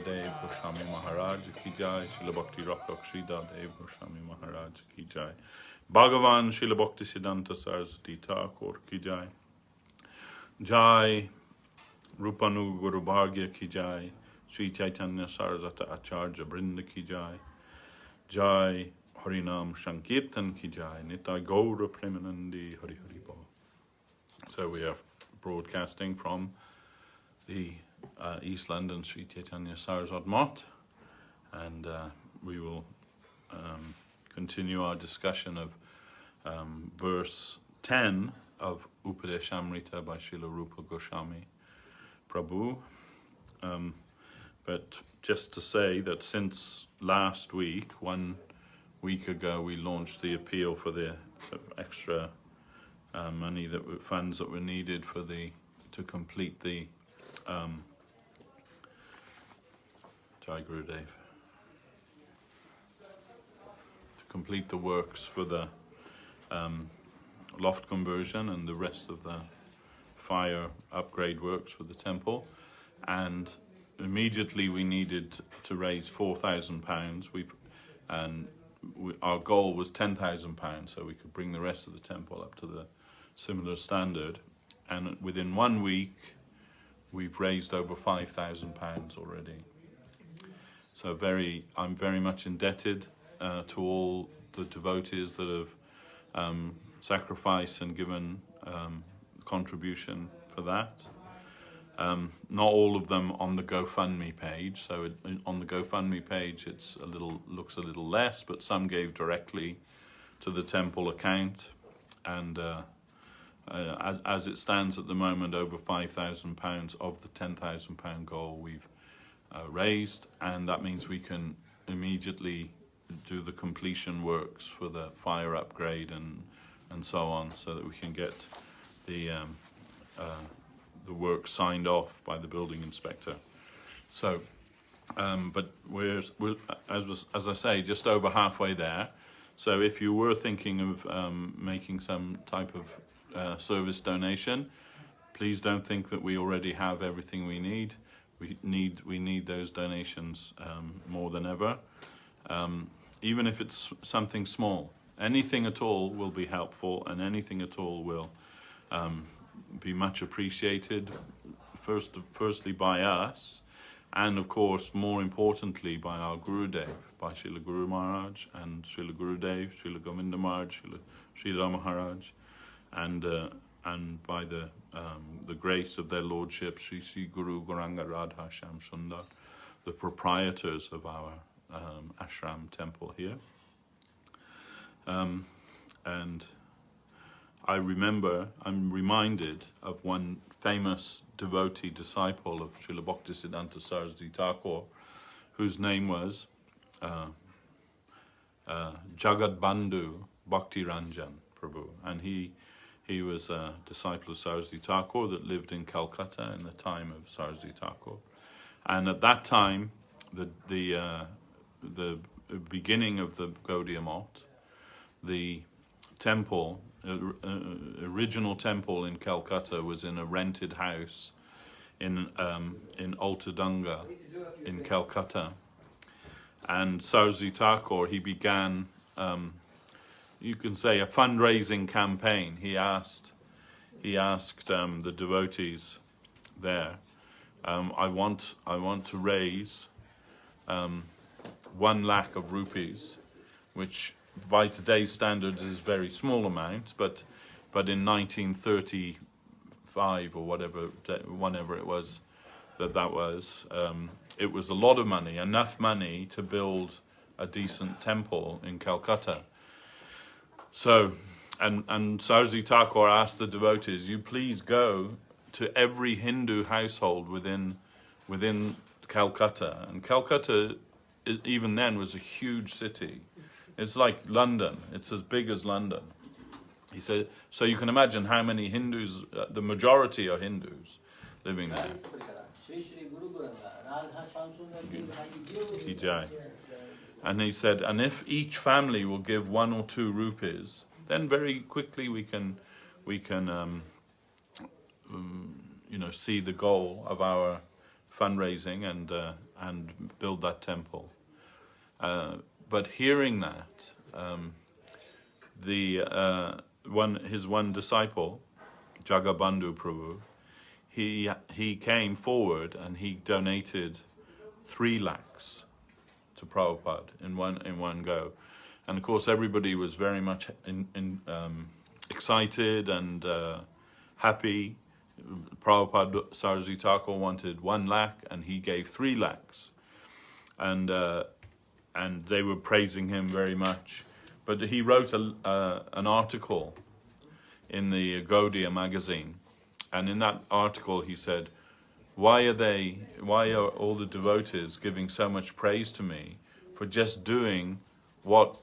Dev Goswami Maharaj ki jai, Srila Bhakti Rakshak Sridhar Dev Goswami Maharaj ki jai, Bhagavan Srila Bhaktisiddhanta Saraswati Thakur ki jai, Jai Rupa Nu Guru Bhargya ki jai, Sri Chaitanya Saraswata Acharya Brinda ki jai, Jai Harinam Sankirtan ki jai, Nitai Gaura Premanandi Hari Hari Bol. So we are broadcasting from the East London Sri Chaitanya Saraswat Math, and we will continue our discussion of verse 10 of Upadeśāmṛta by Srila Rupa Goswami Prabhu. But just to say that since last week, 1 week ago, we launched the appeal for the extra money funds that were needed for to complete the Jai Gurudev, to complete the works for the loft conversion and the rest of the fire upgrade works for the temple. And immediately we needed to raise £4,000. Our goal was £10,000, so we could bring the rest of the temple up to the similar standard. And within 1 week, we've raised over £5,000 already. So I'm very much indebted to all the devotees that have sacrificed and given contribution for that. Not all of them on the GoFundMe page. So on the GoFundMe page, looks a little less, but some gave directly to the temple account, and as it stands at the moment, over £5,000 of the £10,000 goal we've raised, and that means we can immediately do the completion works for the fire upgrade and so on, so that we can get the work signed off by the building inspector. So, but we're as I say, just over halfway there. So if you were thinking of making some type of service donation, please don't think that we already have everything we need. We need those donations more than ever. Even if it's something small, anything at all will be helpful, and anything at all will be much appreciated. Firstly by us, and of course more importantly by our Gurudev, by Srila Guru Maharaj and Srila Gurudev, Srila Govinda Maharaj, Srila Sridhar Maharaj, and by the grace of their lordship, Sri Guru Gauranga Radha Shyam Sundar, the proprietors of our ashram temple here. And I'm reminded of one famous devotee disciple of Srila Bhaktisiddhanta Saraswati Thakur, whose name was Jagat Bandhu Bhakti Ranjan Prabhu, and he was a disciple of Saraswati Thakur that lived in Calcutta in the time of Saraswati Thakur. And at that time, the beginning of the Gaudiya Math, the temple, original temple in Calcutta, was in a rented house in Altadanga in Calcutta. And Saraswati Thakur, he began, you can say, a fundraising campaign. He asked the devotees there, I want to raise 1 lakh of rupees, which by today's standards is a very small amount, but in 1935 or whenever it was that was, it was a lot of money, enough money to build a decent temple in Calcutta. So, and Saraswati Thakur asked the devotees, you please go to every Hindu household within Calcutta. And Calcutta, even then, was a huge city. It's like London. It's as big as London. He said, so you can imagine how many Hindus, the majority are Hindus living there. And he said, and if each family will give 1 or 2 rupees, then very quickly we can see the goal of our fundraising and build that temple. But hearing that, his one disciple, Jagabandhu Prabhu, he came forward and he donated 3 lakhs to Prabhupada in one go, and of course everybody was very much excited and happy. Prabhupada Saraswat Thakur wanted 1 lakh and he gave 3 lakhs, and they were praising him very much. But he wrote an article in the Gaudiya magazine, and in that article he said, why are all the devotees giving so much praise to me for just doing what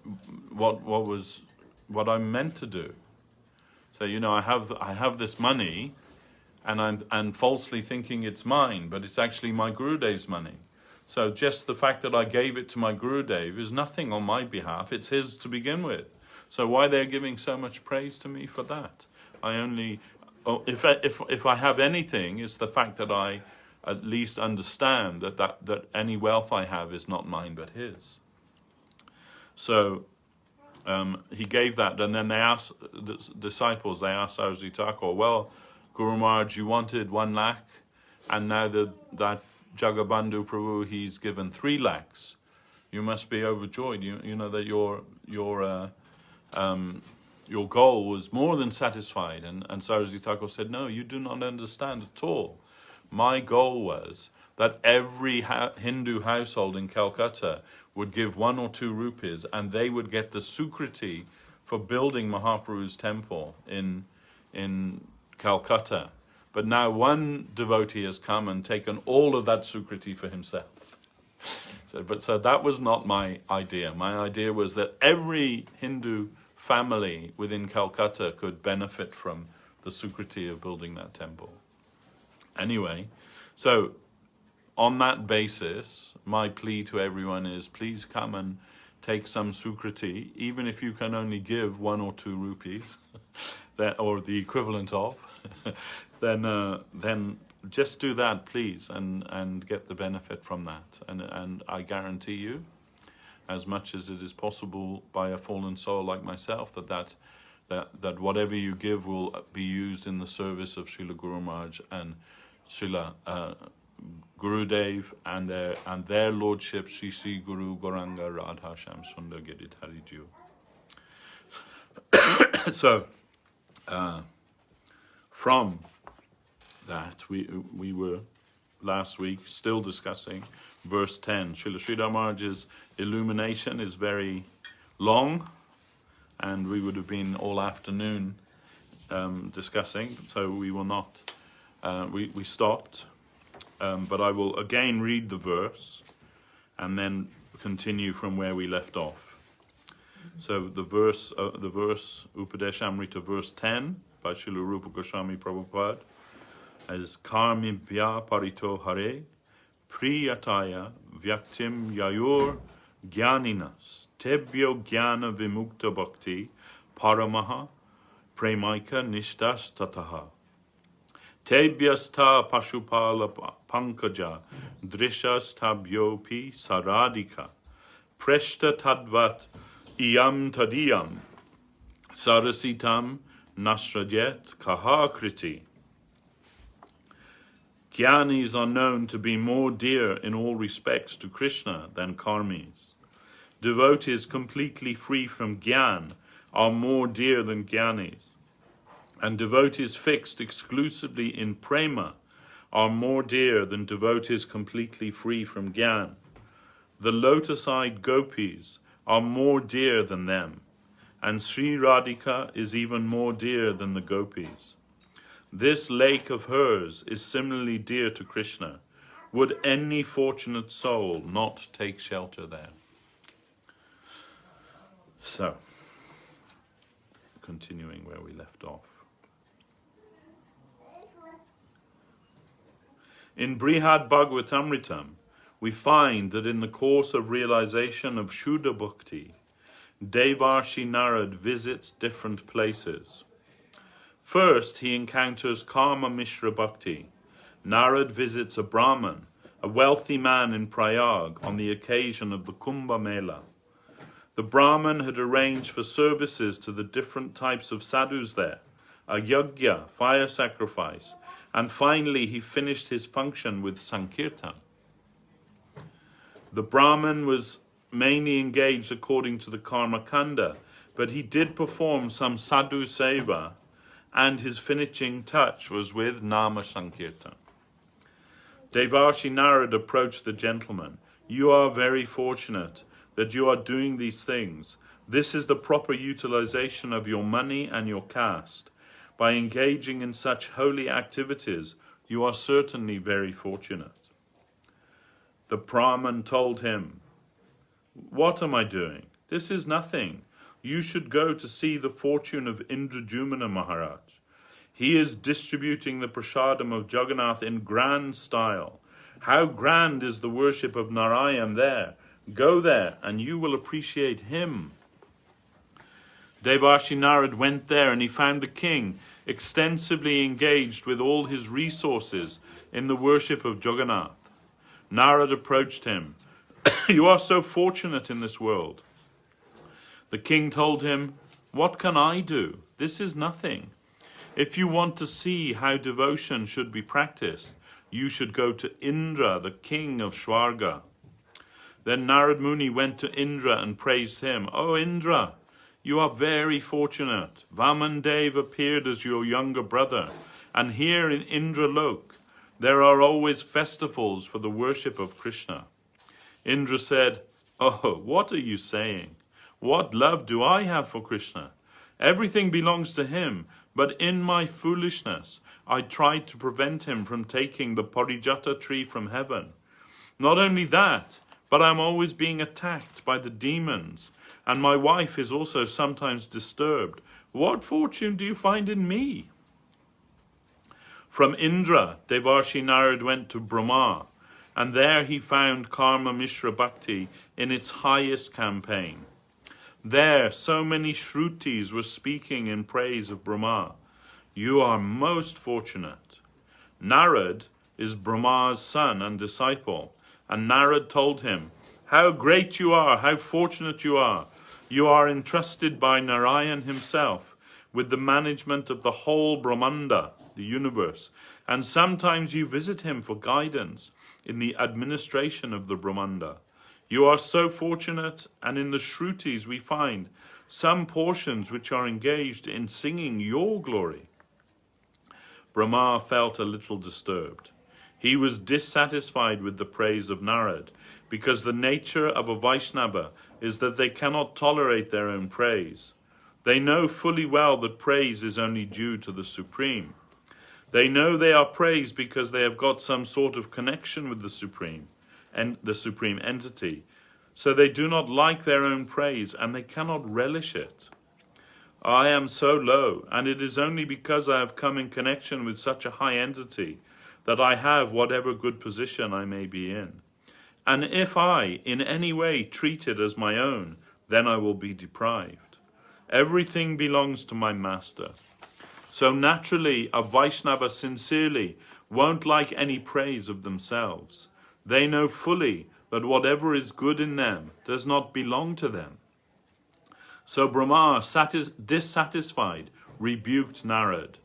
I'm meant to do? So, you know, I have this money, and I'm falsely thinking it's mine, but it's actually my Gurudev's money. So just the fact that I gave it to my Gurudev is nothing on my behalf. It's his to begin with. So why they're giving so much praise to me for that? If I have anything, it's the fact that I at least understand that any wealth I have is not mine but his. So he gave that, and then they asked the disciples, they asked Saraswat Thakur, well, Guru Maharaj, you wanted 1 lakh, and now that Jagabandhu Prabhu, he's given 3 lakhs. You must be overjoyed. You know that your goal was more than satisfied. And Saraswat Thakur said, no, you do not understand at all. My goal was that every Hindu household in Calcutta would give 1 or 2 rupees, and they would get the sukriti for building Mahaprabhu's temple in Calcutta. But now one devotee has come and taken all of that sukriti for himself. So that was not my idea. My idea was that every Hindu family within Calcutta could benefit from the sukriti of building that temple. Anyway, so on that basis, my plea to everyone is, please come and take some sukriti, even if you can only give 1 or 2 rupees, or the equivalent of, then just do that, please, and get the benefit from that. And I guarantee you, as much as it is possible by a fallen soul like myself, that whatever you give will be used in the service of Srila Guru Maharaj and Srila Gurudev and their lordship, Shri Shri Guru Gauranga Radha Sham Sundar Giridhari Jiu. So, from that, we were last week still discussing verse 10. Srila Sridhar Maharaj's illumination is very long, and we would have been all afternoon discussing, so we will not, we stopped, but I will again read the verse and then continue from where we left off. So the verse Upadeśāmṛta, verse 10 by Srila Rupa Goswami Prabhupada, as Karmi Bhya Parito Hare Priyataya Vyaktim Yayur Gyaninas Tebyo Jnana Vimukta Bhakti Paramaha Premaika Nishtas Tataha Tebyastha Pashupala Pankaja Drishas Tabyopi Saradika Preshta Tadvat Iyam Tadiyam Sarasitam Nasrajet Kahakriti. Jnanis are known to be more dear in all respects to Krishna than karmis. Devotees completely free from jnana are more dear than jnanis. And devotees fixed exclusively in prema are more dear than devotees completely free from jnana. The lotus-eyed gopis are more dear than them, and Sri Radhika is even more dear than the gopis. This lake of hers is similarly dear to Krishna. Would any fortunate soul not take shelter there? So, continuing where we left off. In Brihad Bhagavatamritam, we find that in the course of realization of Shuddha Bhakti, Devashis Narad visits different places. First, he encounters Karma Mishra Bhakti. Narad visits a Brahman a wealthy man in Prayag, on the occasion of the Kumbh Mela. The Brahman had arranged for services to the different types of sadhus there, a yajna, fire sacrifice, and finally he finished his function with Sankirtan. The Brahman was mainly engaged according to the Karma Kanda, but he did perform some sadhu seva, and his finishing touch was with Nama Sankirtan. Devashis Narad approached the gentleman. You are very fortunate that you are doing these things. This is the proper utilization of your money and your caste. By engaging in such holy activities, you are certainly very fortunate. The Brahman told him, what am I doing? This is nothing. You should go to see the fortune of Indrajumna Maharaj. He is distributing the prasadam of Jagannath in grand style. How grand is the worship of Narayan there. Go there and you will appreciate him. Devashis Narad went there and he found the king extensively engaged with all his resources in the worship of Jagannath. Narad approached him. You are so fortunate in this world. The king told him, what can I do? This is nothing. If you want to see how devotion should be practiced, you should go to Indra, the king of Swarga. Then Narad Muni went to Indra and praised him. Oh Indra, you are very fortunate. Vamandev appeared as your younger brother, and here in Indralok there are always festivals for the worship of Krishna. Indra said, oh, what are you saying? What love do I have for Krishna? Everything belongs to him, but in my foolishness I tried to prevent him from taking the Parijata tree from heaven. Not only that, but I'm always being attacked by the demons, and my wife is also sometimes disturbed. What fortune do you find in me? From Indra, Devashis Narad went to Brahma, and there he found Karma Mishra Bhakti in its highest campaign. There, so many Shrutis were speaking in praise of Brahma. You are most fortunate. Narad is Brahma's son and disciple, and Narad told him, how great you are, how fortunate you are. You are entrusted by Narayan himself with the management of the whole Brahmanda, the universe, and sometimes you visit him for guidance in the administration of the Brahmanda. You are so fortunate, and in the Shrutis we find some portions which are engaged in singing your glory. Brahma felt a little disturbed. He was dissatisfied with the praise of Narad, because the nature of a Vaishnava is that they cannot tolerate their own praise. They know fully well that praise is only due to the Supreme. They know they are praised because they have got some sort of connection with the Supreme and the Supreme Entity. So they do not like their own praise and they cannot relish it. I am so low, and it is only because I have come in connection with such a high entity that I have whatever good position I may be in. And if I in any way treat it as my own, then I will be deprived. Everything belongs to my master. So naturally, a Vaishnava sincerely won't like any praise of themselves. They know fully that whatever is good in them does not belong to them. So Brahma, dissatisfied, rebuked Narad.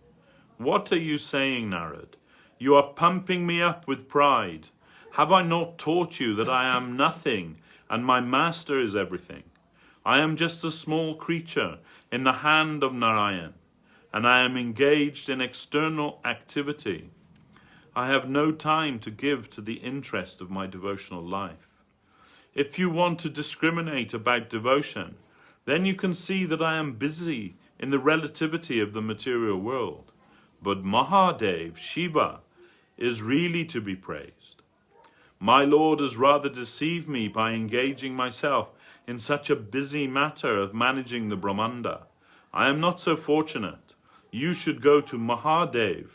What are you saying, Narad? You are pumping me up with pride. Have I not taught you that I am nothing and my master is everything? I am just a small creature in the hand of Narayan, and I am engaged in external activity. I have no time to give to the interest of my devotional life. If you want to discriminate about devotion, then you can see that I am busy in the relativity of the material world. But Mahadev, Shiva, is really to be praised. My Lord has rather deceived me by engaging myself in such a busy matter of managing the Brahmanda. I am not so fortunate. You should go to Mahadev.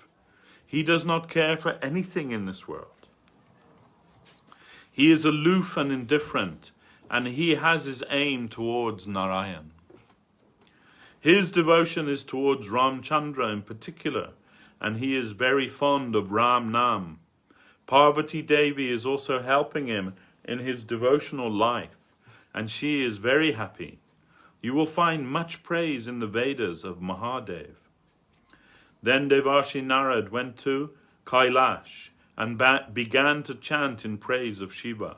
He does not care for anything in this world. He is aloof and indifferent, and he has his aim towards Narayan. His devotion is towards Ramchandra in particular, and he is very fond of Ram Nam. Parvati Devi is also helping him in his devotional life, and she is very happy. You will find much praise in the Vedas of Mahadev. Then Devashis Narad went to Kailash and began to chant in praise of Shiva.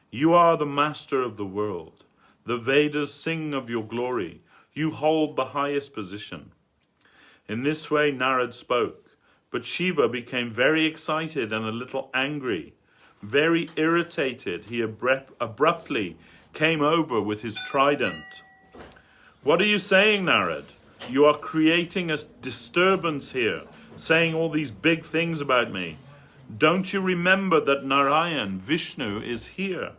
You are the master of the world. The Vedas sing of your glory. You hold the highest position. In this way Narad spoke, but Shiva became very excited and a little angry. Very irritated, he abruptly came over with his trident. What are you saying, Narad? You are creating a disturbance here, saying all these big things about me. Don't you remember that Narayan, Vishnu, is here?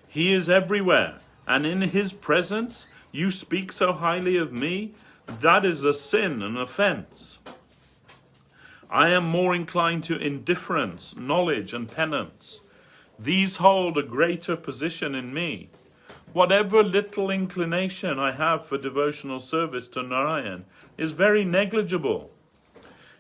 He is everywhere, and in his presence you speak so highly of me? That is a sin, an offense. I am more inclined to indifference, knowledge, and penance. These hold a greater position in me. Whatever little inclination I have for devotional service to Narayan is very negligible.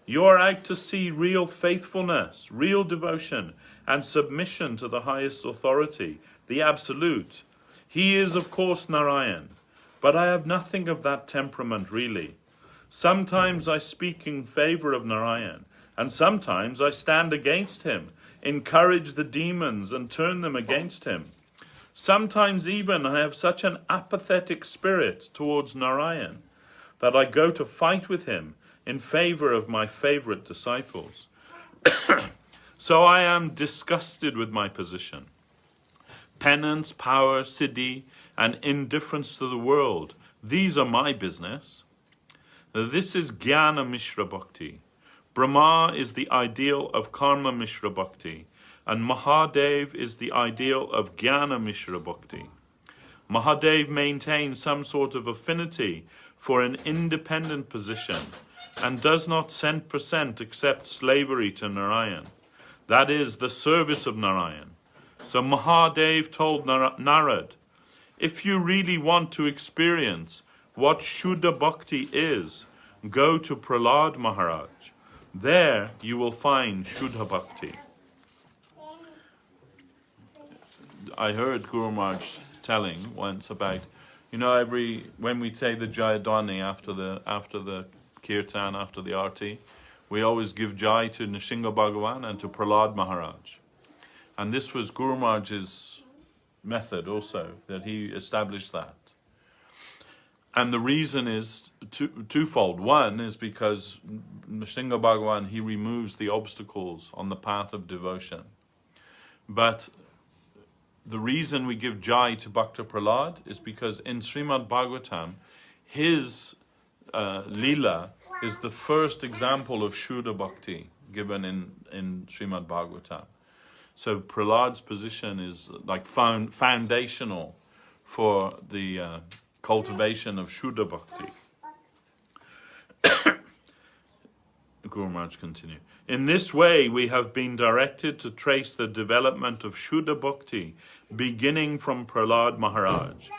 You are out to see real faithfulness, real devotion, and submission to the highest authority, the Absolute. He is, of course, Narayan, but I have nothing of that temperament, really. Sometimes I speak in favor of Narayan, and sometimes I stand against him, encourage the demons and turn them against him. Sometimes even I have such an apathetic spirit towards Narayan that I go to fight with him in favor of my favorite disciples. So I am disgusted with my position. Penance, power, siddhi, and indifference to the world, these are my business. This is Jnana Mishra Bhakti. Brahma is the ideal of Karma Mishra Bhakti, and Mahadev is the ideal of Jnana Mishra Bhakti. Mahadev maintains some sort of affinity for an independent position and does not 100% accept slavery to Narayan. That is, the service of Narayan. So Mahadev told Narad, if you really want to experience what Shuddha Bhakti is, go to Prahlad Maharaj. There you will find Shuddha Bhakti. I heard Guru Maharaj telling once about, when we say the Jayadwani after the Kirtan, after the Arti, we always give Jai to Nrsimha Bhagavan and to Prahlad Maharaj. And this was Guru Maharaj's method also, that he established that. And the reason is twofold. One is because Nrsimha Bhagavan, he removes the obstacles on the path of devotion. But the reason we give Jai to Bhakta Prahlad is because in Srimad Bhagavatam, his Leela is the first example of Shuddha Bhakti given in Srimad Bhagavatam. So Prahlad's position is like foundational for the cultivation of Shuddha Bhakti. Guru Maharaj continue. In this way, we have been directed to trace the development of Shuddha Bhakti, beginning from Prahlad Maharaj.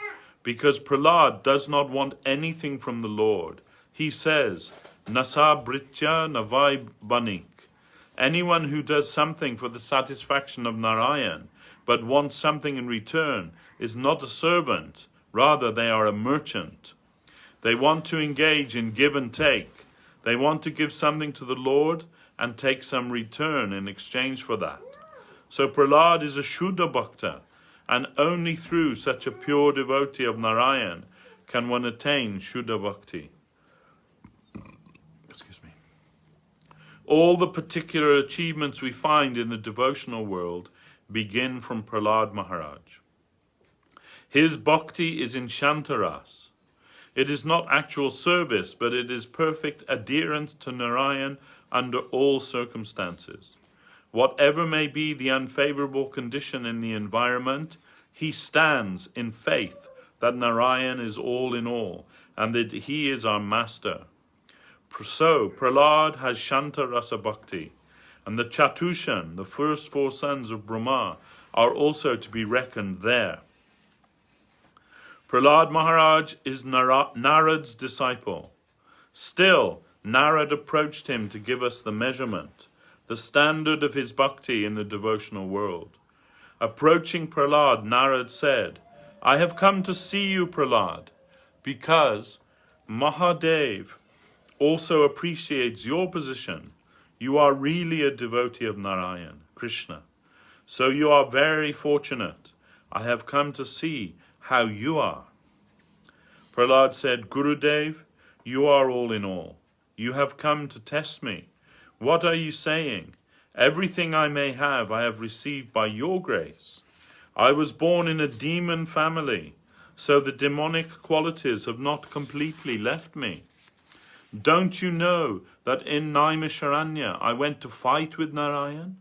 Because Prahlad does not want anything from the Lord. He says, Nasa Britya Navai Banik. Anyone who does something for the satisfaction of Narayan, but wants something in return, is not a servant. Rather, they are a merchant. They want to engage in give and take. They want to give something to the Lord and take some return in exchange for that. So Prahlad is a Shuddha Bhakta, and only through such a pure devotee of Narayan can one attain Shuddha Bhakti. All the particular achievements we find in the devotional world begin from Prahlad Maharaj. His bhakti is in Shantaras. It is not actual service, but it is perfect adherence to Narayan under all circumstances. Whatever may be the unfavorable condition in the environment, he stands in faith that Narayan is all in all, and that he is our master. So, Prahlad has Shanta Rasa Bhakti, and the Chatushan, the first four sons of Brahma, are also to be reckoned there. Prahlad Maharaj is Narad's disciple. Still, Narad approached him to give us the measurement. the standard of his bhakti in the devotional world. Approaching Prahlad, Narad said, I have come to see you, Prahlad, because Mahadev also appreciates your position. You are really a devotee of Narayan, Krishna. So you are very fortunate. I have come to see how you are. Prahlad said, Gurudev, you are all in all. You have come to test me. What are you saying? Everything I may have, I have received by your grace. I was born in a demon family, so the demonic qualities have not completely left me. Don't you know that in Naimisharanya I went to fight with Narayan?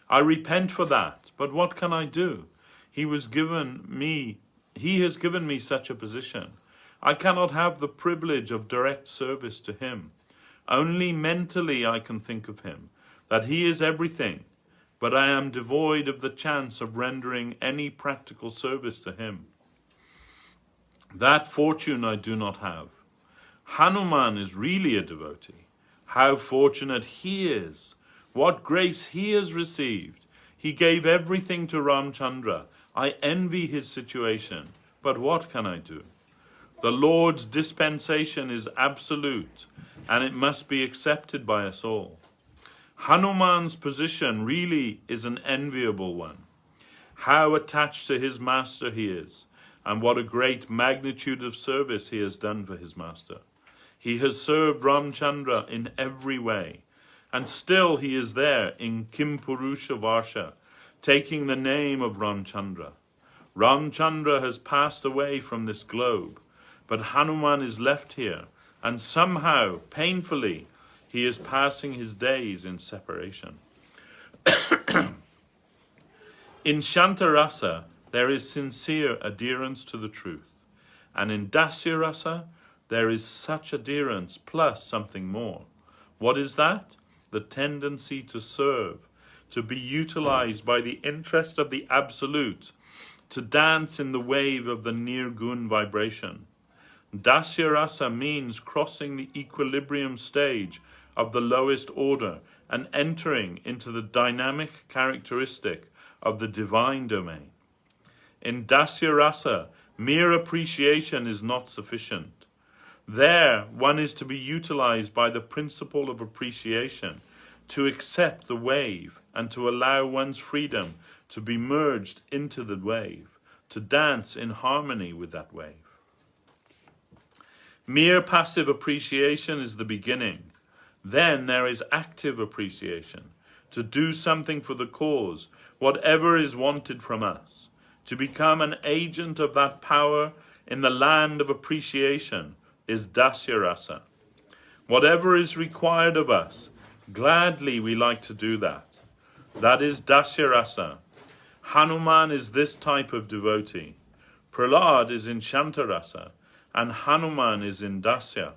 I repent for that, but what can I do? He has given me such a position. I cannot have the privilege of direct service to him. Only mentally I can think of him, that he is everything, but I am devoid of the chance of rendering any practical service to him. That fortune I do not have. Hanuman is really a devotee. How fortunate he is! What grace he has received! He gave everything to Ramchandra. I envy his situation, but what can I do? The Lord's dispensation is absolute, and it must be accepted by us all. Hanuman's position really is an enviable one. How attached to his master he is, and what a great magnitude of service he has done for his master. He has served Ramchandra in every way, and still he is there in Kimpurusha Varsha, taking the name of Ramchandra. Ramchandra has passed away from this globe, but Hanuman is left here, and somehow, painfully, he is passing his days in separation. In Shantarasa, there is sincere adherence to the truth, and in Dasyarasa, there is such adherence plus something more. What is that? The tendency to serve, to be utilized by the interest of the Absolute, to dance in the wave of the Nirgun vibration. Dasyarasa means crossing the equilibrium stage of the lowest order and entering into the dynamic characteristic of the divine domain. In Dasyarasa, mere appreciation is not sufficient. There, one is to be utilized by the principle of appreciation, to accept the wave and to allow one's freedom to be merged into the wave, to dance in harmony with that wave. Mere passive appreciation is the beginning. Then there is active appreciation, to do something for the cause, whatever is wanted from us, to become an agent of that power in the land of appreciation is Dasyarasa. Whatever is required of us, gladly we like to do that. That is Dasyarasa. Hanuman is this type of devotee. Prahlad is in Shantarasa, and Hanuman is in Dasya.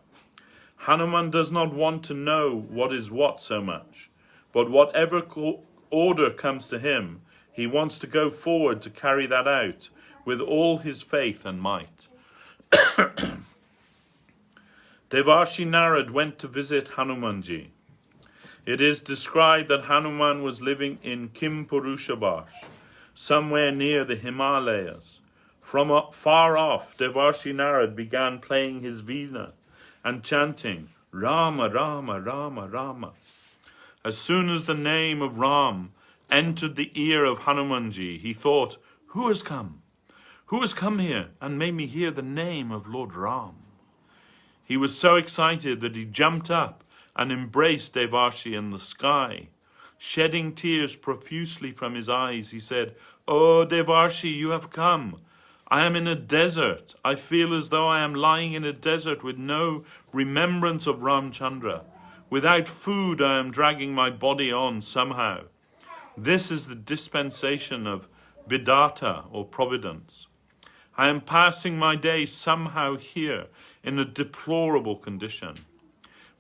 Hanuman does not want to know what is what so much, but whatever order comes to him, he wants to go forward to carry that out with all his faith and might. Devashi Narad went to visit Hanumanji. It is described that Hanuman was living in Kimpurusha, somewhere near the Himalayas. From far off, Devashi Narad began playing his veena and chanting, Rama, Rama, Rama, Rama. As soon as the name of Ram entered the ear of Hanumanji, he thought, who has come? Who has come here and made me hear the name of Lord Ram? He was so excited that he jumped up and embraced Devashi in the sky. Shedding tears profusely from his eyes, he said, Oh, Devashi, you have come. I am in a desert. I feel as though I am lying in a desert with no remembrance of Ramchandra. Without food, I am dragging my body on somehow. This is the dispensation of Vidata or providence. I am passing my days somehow here in a deplorable condition.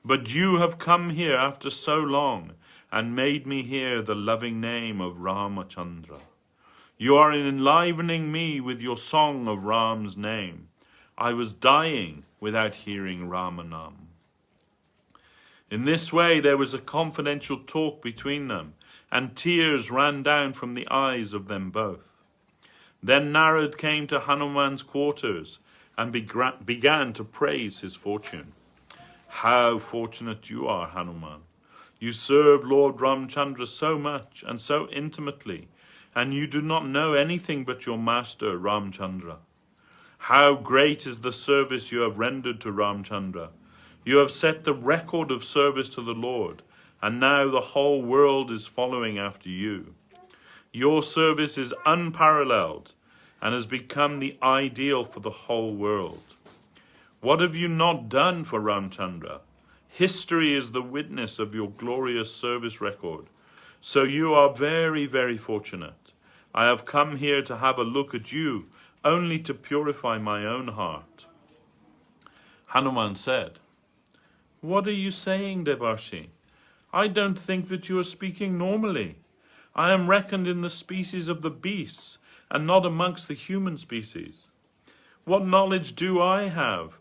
But you have come here after so long and made me hear the loving name of Ramachandra. You are enlivening me with your song of Ram's name. I was dying without hearing Ramanam. In this way there was a confidential talk between them, and tears ran down from the eyes of them both. Then Narad came to Hanuman's quarters and began to praise his fortune. How fortunate you are, Hanuman! You serve Lord Ramchandra so much and so intimately, and you do not know anything but your master, Ramchandra. How great is the service you have rendered to Ramchandra! You have set the record of service to the Lord, and now the whole world is following after you. Your service is unparalleled and has become the ideal for the whole world. What have you not done for Ramchandra? History is the witness of your glorious service record. So you are very, very fortunate. I have come here to have a look at you, only to purify my own heart. Hanuman said, What are you saying, Devashi? I don't think that you are speaking normally. I am reckoned in the species of the beasts, and not amongst the human species. What knowledge do I have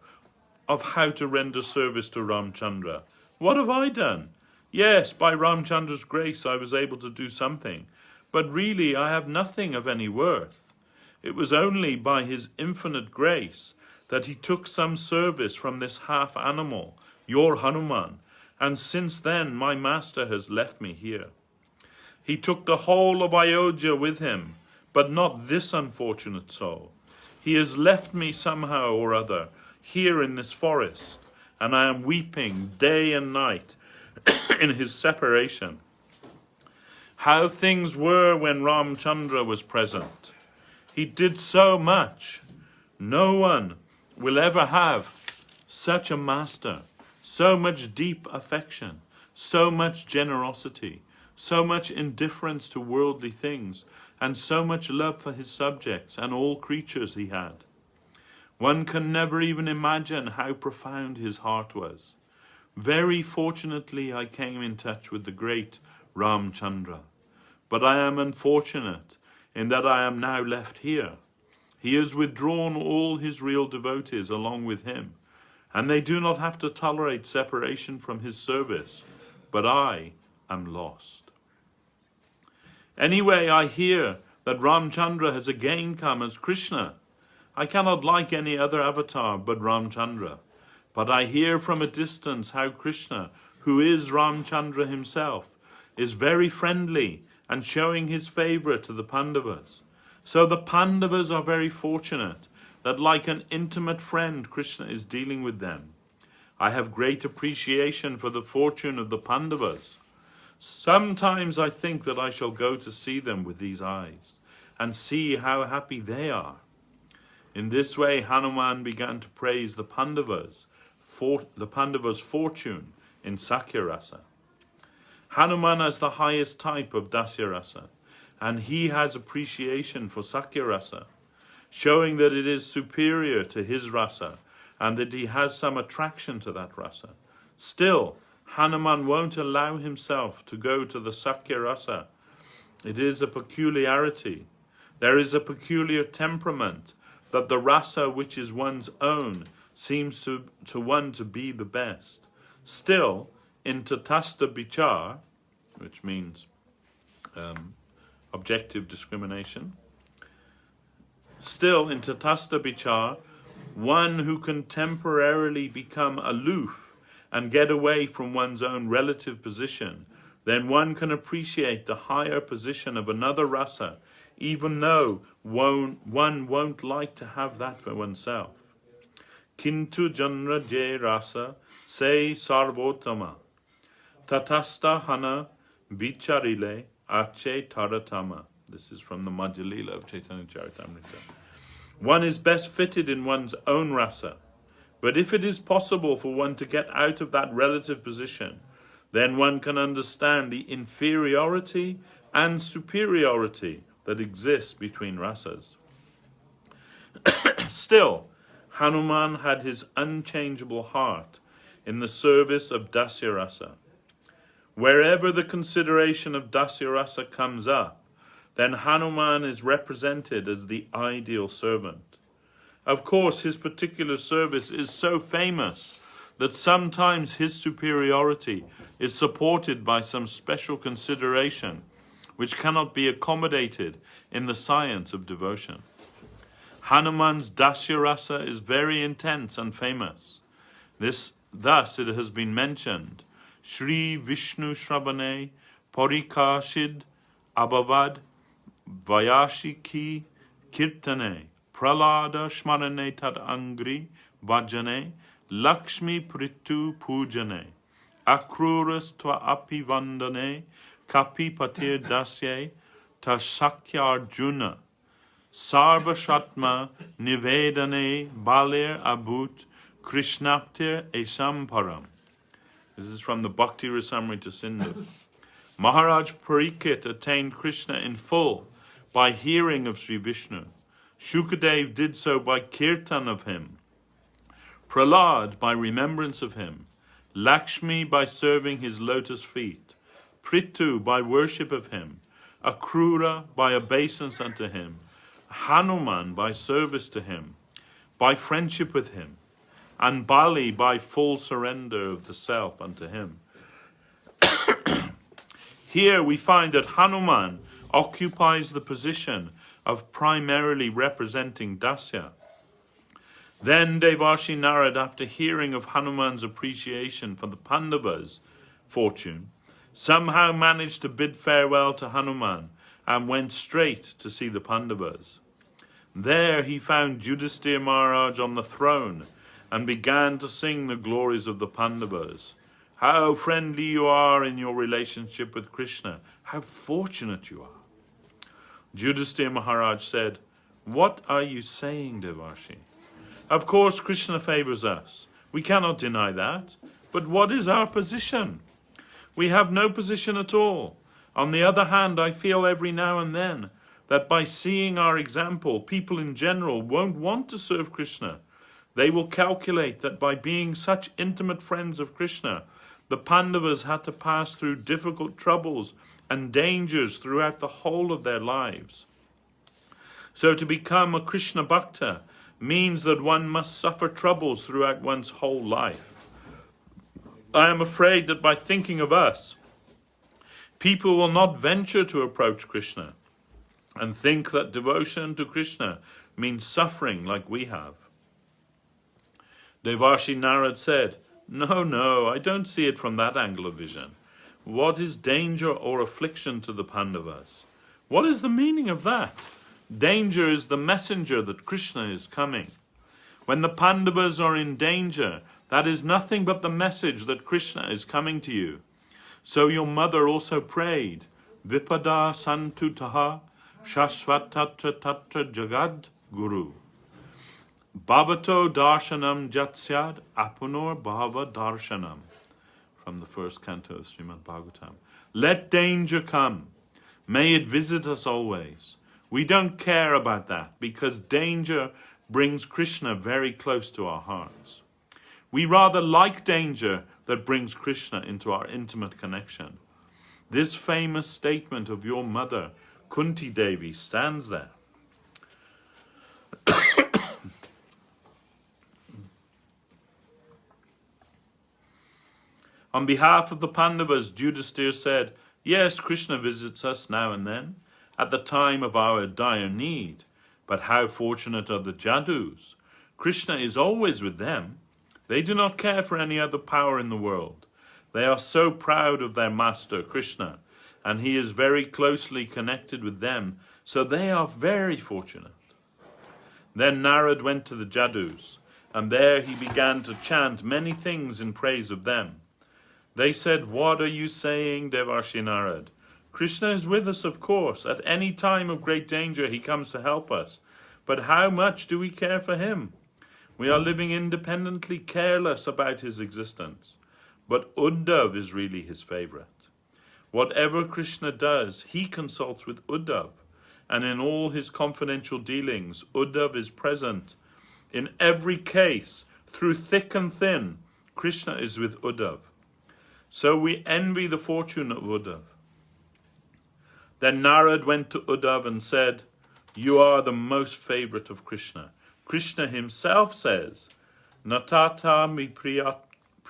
of how to render service to Ramchandra? What have I done? Yes, by Ramchandra's grace I was able to do something, but really I have nothing of any worth. It was only by his infinite grace that he took some service from this half animal, your Hanuman, and since then my master has left me here. He took the whole of Ayodhya with him, but not this unfortunate soul. He has left me somehow or other here in this forest, and I am weeping day and night in his separation. How things were when Ramchandra was present. He did so much. No one will ever have such a master, so much deep affection, so much generosity, so much indifference to worldly things, and so much love for his subjects and all creatures he had. One can never even imagine how profound his heart was. Very fortunately I came in touch with the great Ramchandra, but I am unfortunate in that I am now left here. He has withdrawn all his real devotees along with him, and they do not have to tolerate separation from his service, but I am lost. Anyway, I hear that Ramchandra has again come as Krishna. I cannot like any other avatar but Ramchandra, but I hear from a distance how Krishna, who is Ramchandra himself, is very friendly and showing his favour to the Pandavas. So the Pandavas are very fortunate that like an intimate friend Krishna is dealing with them. I have great appreciation for the fortune of the Pandavas. Sometimes I think that I shall go to see them with these eyes and see how happy they are. In this way Hanuman began to praise the Pandavas' fortune in Sakyarasa. Hanuman is the highest type of Dasyarasa, and he has appreciation for Sakyarasa, showing that it is superior to his rasa and that he has some attraction to that rasa. Still, Hanuman won't allow himself to go to the Sakyarasa. It is a peculiarity. There is a peculiar temperament that the rasa which is one's own seems to one to be the best. Still, in tatasta bichar, which means objective discrimination, still in tatasta bichar, one who can temporarily become aloof and get away from one's own relative position, then one can appreciate the higher position of another rasa, even though one won't like to have that for oneself. Kintu janra je rasa se sarvotama, tatasta hana bicharile ache taratama. This is from the Madhya Lila of Chaitanya Charitamrita. One is best fitted in one's own rasa, but if it is possible for one to get out of that relative position, then one can understand the inferiority and superiority that exists between rasas. Still, Hanuman had his unchangeable heart in the service of Dasyarasa. Wherever the consideration of Dasyarasa comes up, then Hanuman is represented as the ideal servant. Of course, his particular service is so famous that sometimes his superiority is supported by some special consideration which cannot be accommodated in the science of devotion. Hanuman's Dasya Rasa is very intense and famous. Thus it has been mentioned, Shri Vishnu Shravane Parikashid Abhavad Vayashiki Kirtane Pralada Shmarane Tad Angri Bhajane Lakshmi Pritu Pujane Akruras Tva Api Vandane Kapi Patir Dasye Tasakya Arjuna Sarva Shatma Nivedane Balir Abut Krishnaptir Esamparam. This is from the Bhakti Rasamrita Sindhu. Maharaj Parikshit attained Krishna in full by hearing of Sri Vishnu. Shukadev did so by kirtan of him. Prahlad by remembrance of him. Lakshmi by serving his lotus feet. Prithu by worship of him. Akrura by obeisance unto him. Hanuman by service to him, by friendship with him, and Bali by full surrender of the self unto him. Here we find that Hanuman occupies the position of primarily representing Dasya. Then Devashi Narad, after hearing of Hanuman's appreciation for the Pandavas' fortune, somehow managed to bid farewell to Hanuman and went straight to see the Pandavas. There he found Yudhisthira Maharaj on the throne and began to sing the glories of the Pandavas. How friendly you are in your relationship with Krishna. How fortunate you are. Yudhisthira Maharaj said, "What are you saying, Devashi? Of course Krishna favors us. We cannot deny that. But what is our position? We have no position at all. On the other hand, I feel every now and then that by seeing our example, people in general won't want to serve Krishna. They will calculate that by being such intimate friends of Krishna, the Pandavas had to pass through difficult troubles and dangers throughout the whole of their lives. So to become a Krishna Bhakta means that one must suffer troubles throughout one's whole life. I am afraid that by thinking of us, people will not venture to approach Krishna and think that devotion to Krishna means suffering like we have." Devashi Narad said, No, I don't see it from that angle of vision. What is danger or affliction to the Pandavas? What is the meaning of that? Danger is the messenger that Krishna is coming. When the Pandavas are in danger, that is nothing but the message that Krishna is coming to you. So your mother also prayed, Vipada Santutaha Shashvatatra Tatra Jagad Guru. Bhavato Darshanam Jatsyad Apunor Bhava Darshanam. From the first canto of Srimad Bhagavatam. Let danger come. May it visit us always. We don't care about that because danger brings Krishna very close to our hearts. We rather like danger that brings Krishna into our intimate connection. This famous statement of your mother, Kunti Devi, stands there. On behalf of the Pandavas, Yudhisthira said, yes, Krishna visits us now and then, at the time of our dire need. But how fortunate are the Jadus? Krishna is always with them. They do not care for any other power in the world. They are so proud of their master, Krishna, and he is very closely connected with them, so they are very fortunate. Then Narad went to the Jadus, and there he began to chant many things in praise of them. They said, what are you saying, Devashi Narad? Krishna is with us, of course. At any time of great danger, he comes to help us. But how much do we care for him? We are living independently, careless about his existence. But Uddhav is really his favorite. Whatever Krishna does, he consults with Uddhav. And in all his confidential dealings, Uddhav is present. In every case, through thick and thin, Krishna is with Uddhav. So we envy the fortune of Uddhav. Then Narad went to Uddhav and said, you are the most favorite of Krishna. Krishna himself says, Natata mi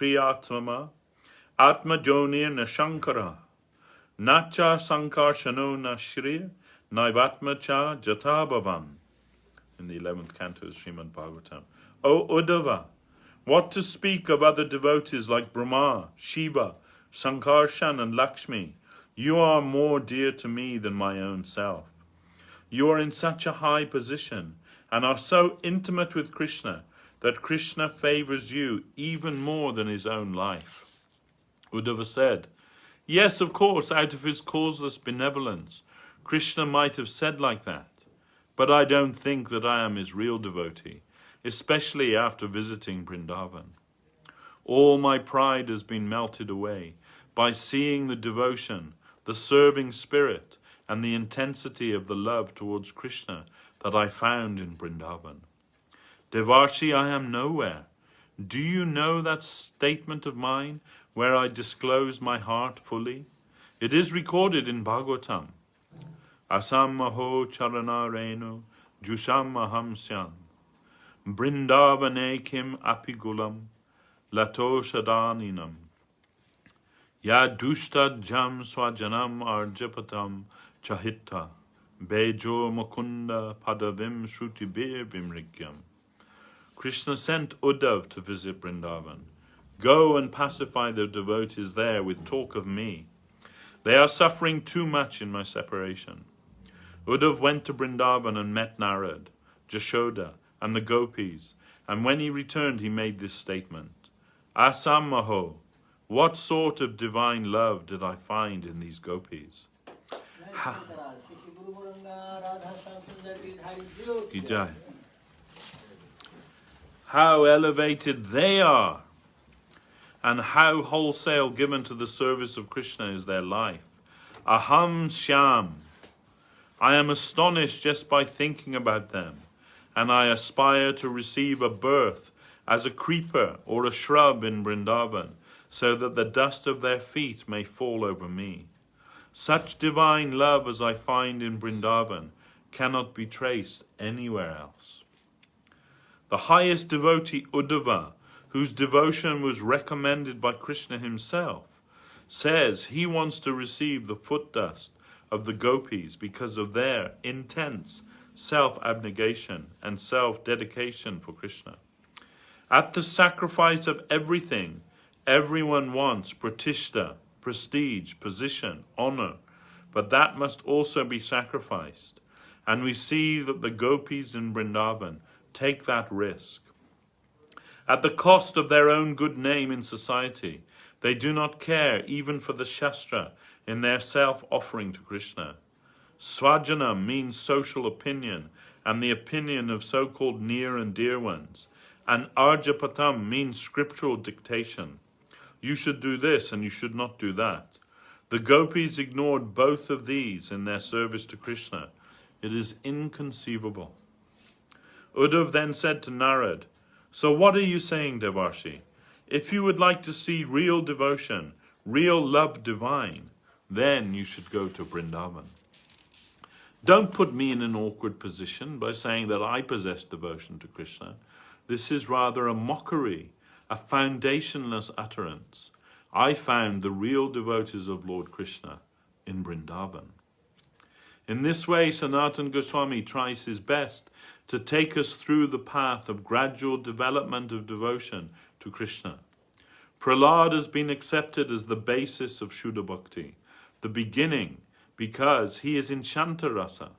priyatma atma jonir na shankara nacha sankarshano na shri naivatma cha jatabhavan. In the 11th canto of Srimad Bhagavatam. O Uddhava, what to speak of other devotees like Brahma, Shiva, Sankarshan and Lakshmi? You are more dear to me than my own self. You are in such a high position and are so intimate with Krishna that Krishna favors you even more than his own life. Uddhava said, yes, of course, out of his causeless benevolence, Krishna might have said like that. But I don't think that I am his real devotee, especially after visiting Vrindavan. All my pride has been melted away by seeing the devotion, the serving spirit, and the intensity of the love towards Krishna that I found in Vrindavan. Devashis, I am nowhere. Do you know that statement of mine where I disclose my heart fully? It is recorded in Bhagavatam. Asammaho charanarenu jusamaham syam Brindavane kim apigulam lato sadaninam ya dushta jam swajanam arjapatam chahitta bejo mukunda padavim shrutibir vimrigyam. Krishna sent Uddhav to visit Vrindavan. Go and pacify the devotees there with talk of me. They are suffering too much in my separation. Uddhav went to Vrindavan and met Narad, Jashoda, and the gopis, and when he returned he made this statement. Asammaho, what sort of divine love did I find in these gopis? How elevated they are, and how wholesale given to the service of Krishna is their life. Aham Shyam, I am astonished just by thinking about them, and I aspire to receive a birth as a creeper or a shrub in Vrindavan, so that the dust of their feet may fall over me. Such divine love as I find in Vrindavan cannot be traced anywhere else. The highest devotee, Uddhava, whose devotion was recommended by Krishna himself, says he wants to receive the foot dust of the gopis because of their intense self-abnegation and self-dedication for Krishna. At the sacrifice of everything, everyone wants pratishta, prestige, position, honor, but that must also be sacrificed. And we see that the gopis in Vrindavan take that risk. At the cost of their own good name in society, they do not care even for the Shastra in their self-offering to Krishna. Svajanam means social opinion and the opinion of so-called near and dear ones. And Arjapatam means scriptural dictation. You should do this and you should not do that. The gopis ignored both of these in their service to Krishna. It is inconceivable. Uddhav then said to Narad, so what are you saying, Devashis? If you would like to see real devotion, real love divine, then you should go to Vrindavan. Don't put me in an awkward position by saying that I possess devotion to Krishna. This is rather a mockery, a foundationless utterance. I found the real devotees of Lord Krishna in Vrindavan. In this way, Sanatana Goswami tries his best to take us through the path of gradual development of devotion to Krishna. Prahlad has been accepted as the basis of Shuddha Bhakti, the beginning, because he is in Shanta Rasa.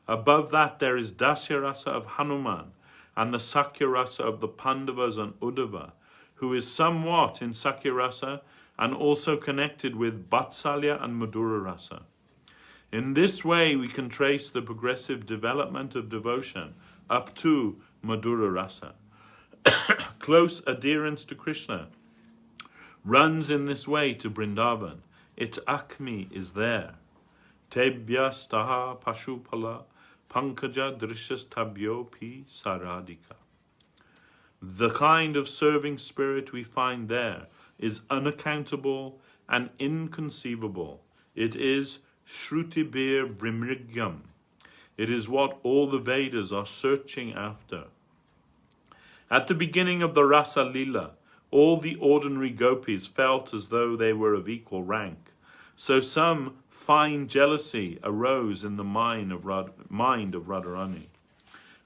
Above that there is Dasya Rasa of Hanuman and the Sakya Rasa of the Pandavas and Uddhava, who is somewhat in Sakya Rasa and also connected with Vatsalya and Madhura Rasa. In this way we can trace the progressive development of devotion up to Madhura Rasa. Close adherence to Krishna runs in this way to Vrindavan. Its acme is there. Tebya staha pashupala pankaja drishas tabyo pi saradika. The kind of serving spirit we find there is unaccountable and inconceivable. It is Shrutibir Vrimrigyam. It is what all the Vedas are searching after. At the beginning of the Rasa Lila, all the ordinary gopis felt as though they were of equal rank. So some fine jealousy arose in the mind of Radharani.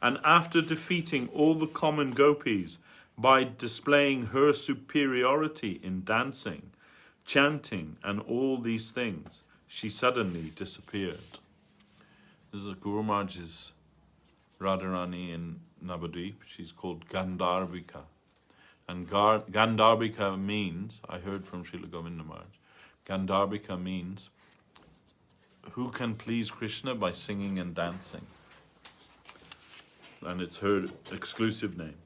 And after defeating all the common gopis by displaying her superiority in dancing, chanting, and all these things, she suddenly disappeared. This is Guru Maharaj's Radharani in Navadvip. She's called Gandharvika. And Gandharvika means, I heard from Srila Govinda Maharaj, Gandharvika means who can please Krishna by singing and dancing. And it's her exclusive name.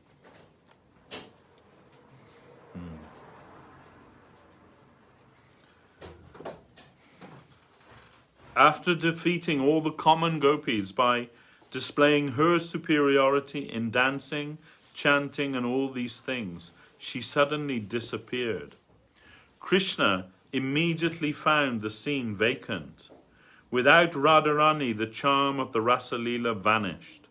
After defeating all the common gopis by displaying her superiority in dancing, chanting, and all these things, she suddenly disappeared. Krishna immediately found the scene vacant. Without Radharani, the charm of the Rasa Leela vanished.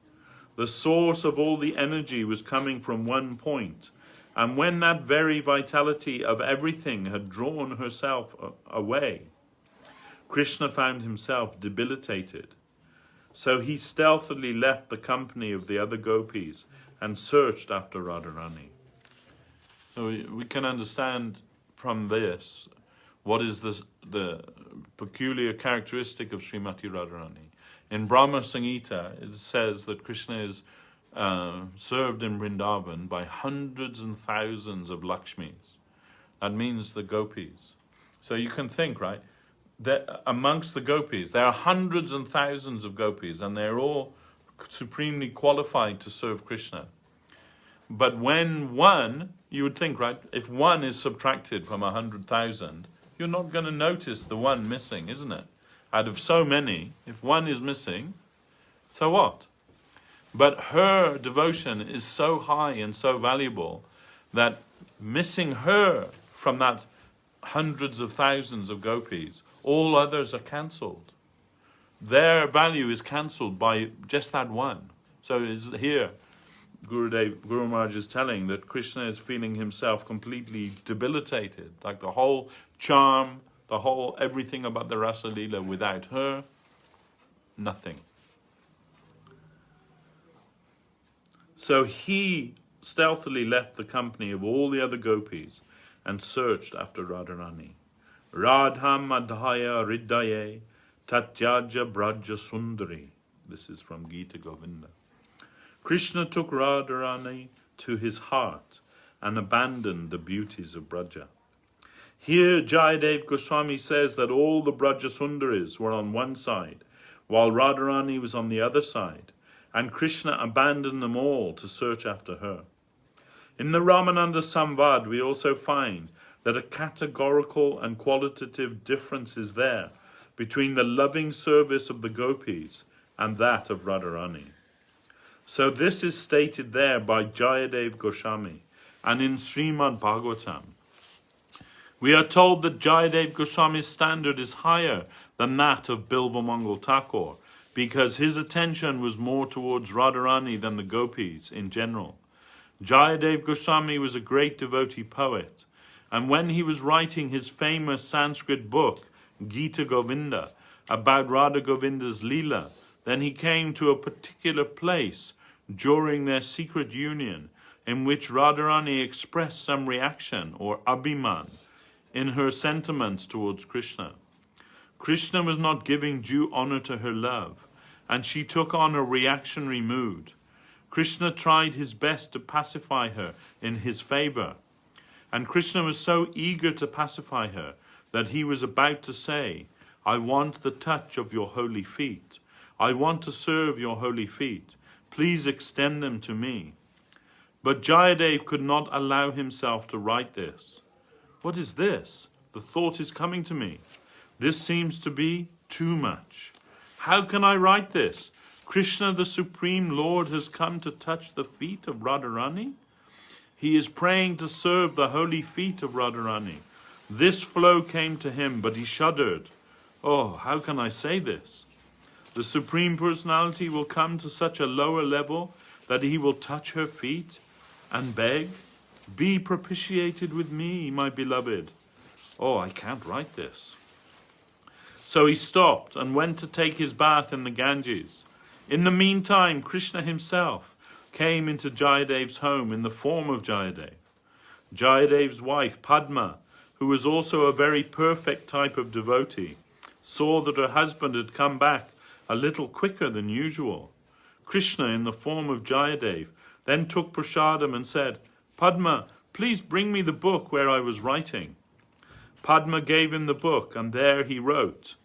The source of all the energy was coming from one point, and when that very vitality of everything had drawn herself away, Krishna found himself debilitated. So he stealthily left the company of the other gopis and searched after Radharani. So we can understand from this what is the peculiar characteristic of Srimati Radharani. In Brahma Samhita, it says that Krishna is served in Vrindavan by hundreds and thousands of Lakshmis. That means the gopis. So you can think, right, that amongst the gopis, there are hundreds and thousands of gopis, and they're all supremely qualified to serve Krishna. But when one, you would think, right, if one is subtracted from 100,000, you're not going to notice the one missing, isn't it? Out of so many, if one is missing, so what? But her devotion is so high and so valuable that missing her from that hundreds of thousands of gopis, all others are cancelled. Their value is cancelled by just that one. So it's here, Guru Maharaj is telling that Krishna is feeling himself completely debilitated, like the whole charm, the whole everything about the Rasa Leela, without her, nothing. So he stealthily left the company of all the other gopis and searched after Radharani. Radha Madhaya Riddaye Tatyaja Braja Sundari. This is from Gita Govinda. Krishna took Radharani to his heart and abandoned the beauties of Braja. Here Jayadev Goswami says that all the Braja Sundaris were on one side, while Radharani was on the other side, and Krishna abandoned them all to search after her. In the Ramananda Samvad we also find that a categorical and qualitative difference is there between the loving service of the gopis and that of Radharani. So this is stated there by Jayadev Goswami, and in Srimad Bhagavatam. We are told that Jayadev Goswami's standard is higher than that of Bilva Mangal Thakur, because his attention was more towards Radharani than the gopis in general. Jayadev Goswami was a great devotee poet, and when he was writing his famous Sanskrit book, Gita Govinda, about Radha Govinda's Leela, then he came to a particular place during their secret union in which Radharani expressed some reaction or abhiman in her sentiments towards Krishna. Krishna was not giving due honor to her love, and she took on a reactionary mood. Krishna tried his best to pacify her in his favor, and Krishna was so eager to pacify her that he was about to say, I want the touch of your holy feet. I want to serve your holy feet. Please extend them to me. But Jayadev could not allow himself to write this. What is this? The thought is coming to me. This seems to be too much. How can I write this? Krishna, the Supreme Lord, has come to touch the feet of Radharani. He is praying to serve the holy feet of Radharani. This flow came to him, but he shuddered. Oh, how can I say this? The Supreme Personality will come to such a lower level that he will touch her feet and beg. Be propitiated with me, my beloved. Oh, I can't write this. So he stopped and went to take his bath in the Ganges. In the meantime, Krishna himself came into Jayadev's home in the form of Jayadev. Jayadev's wife, Padma, who was also a very perfect type of devotee, saw that her husband had come back a little quicker than usual. Krishna, in the form of Jayadev, then took prasadam and said, Padma, please bring me the book where I was writing. Padma gave him the book, and there he wrote,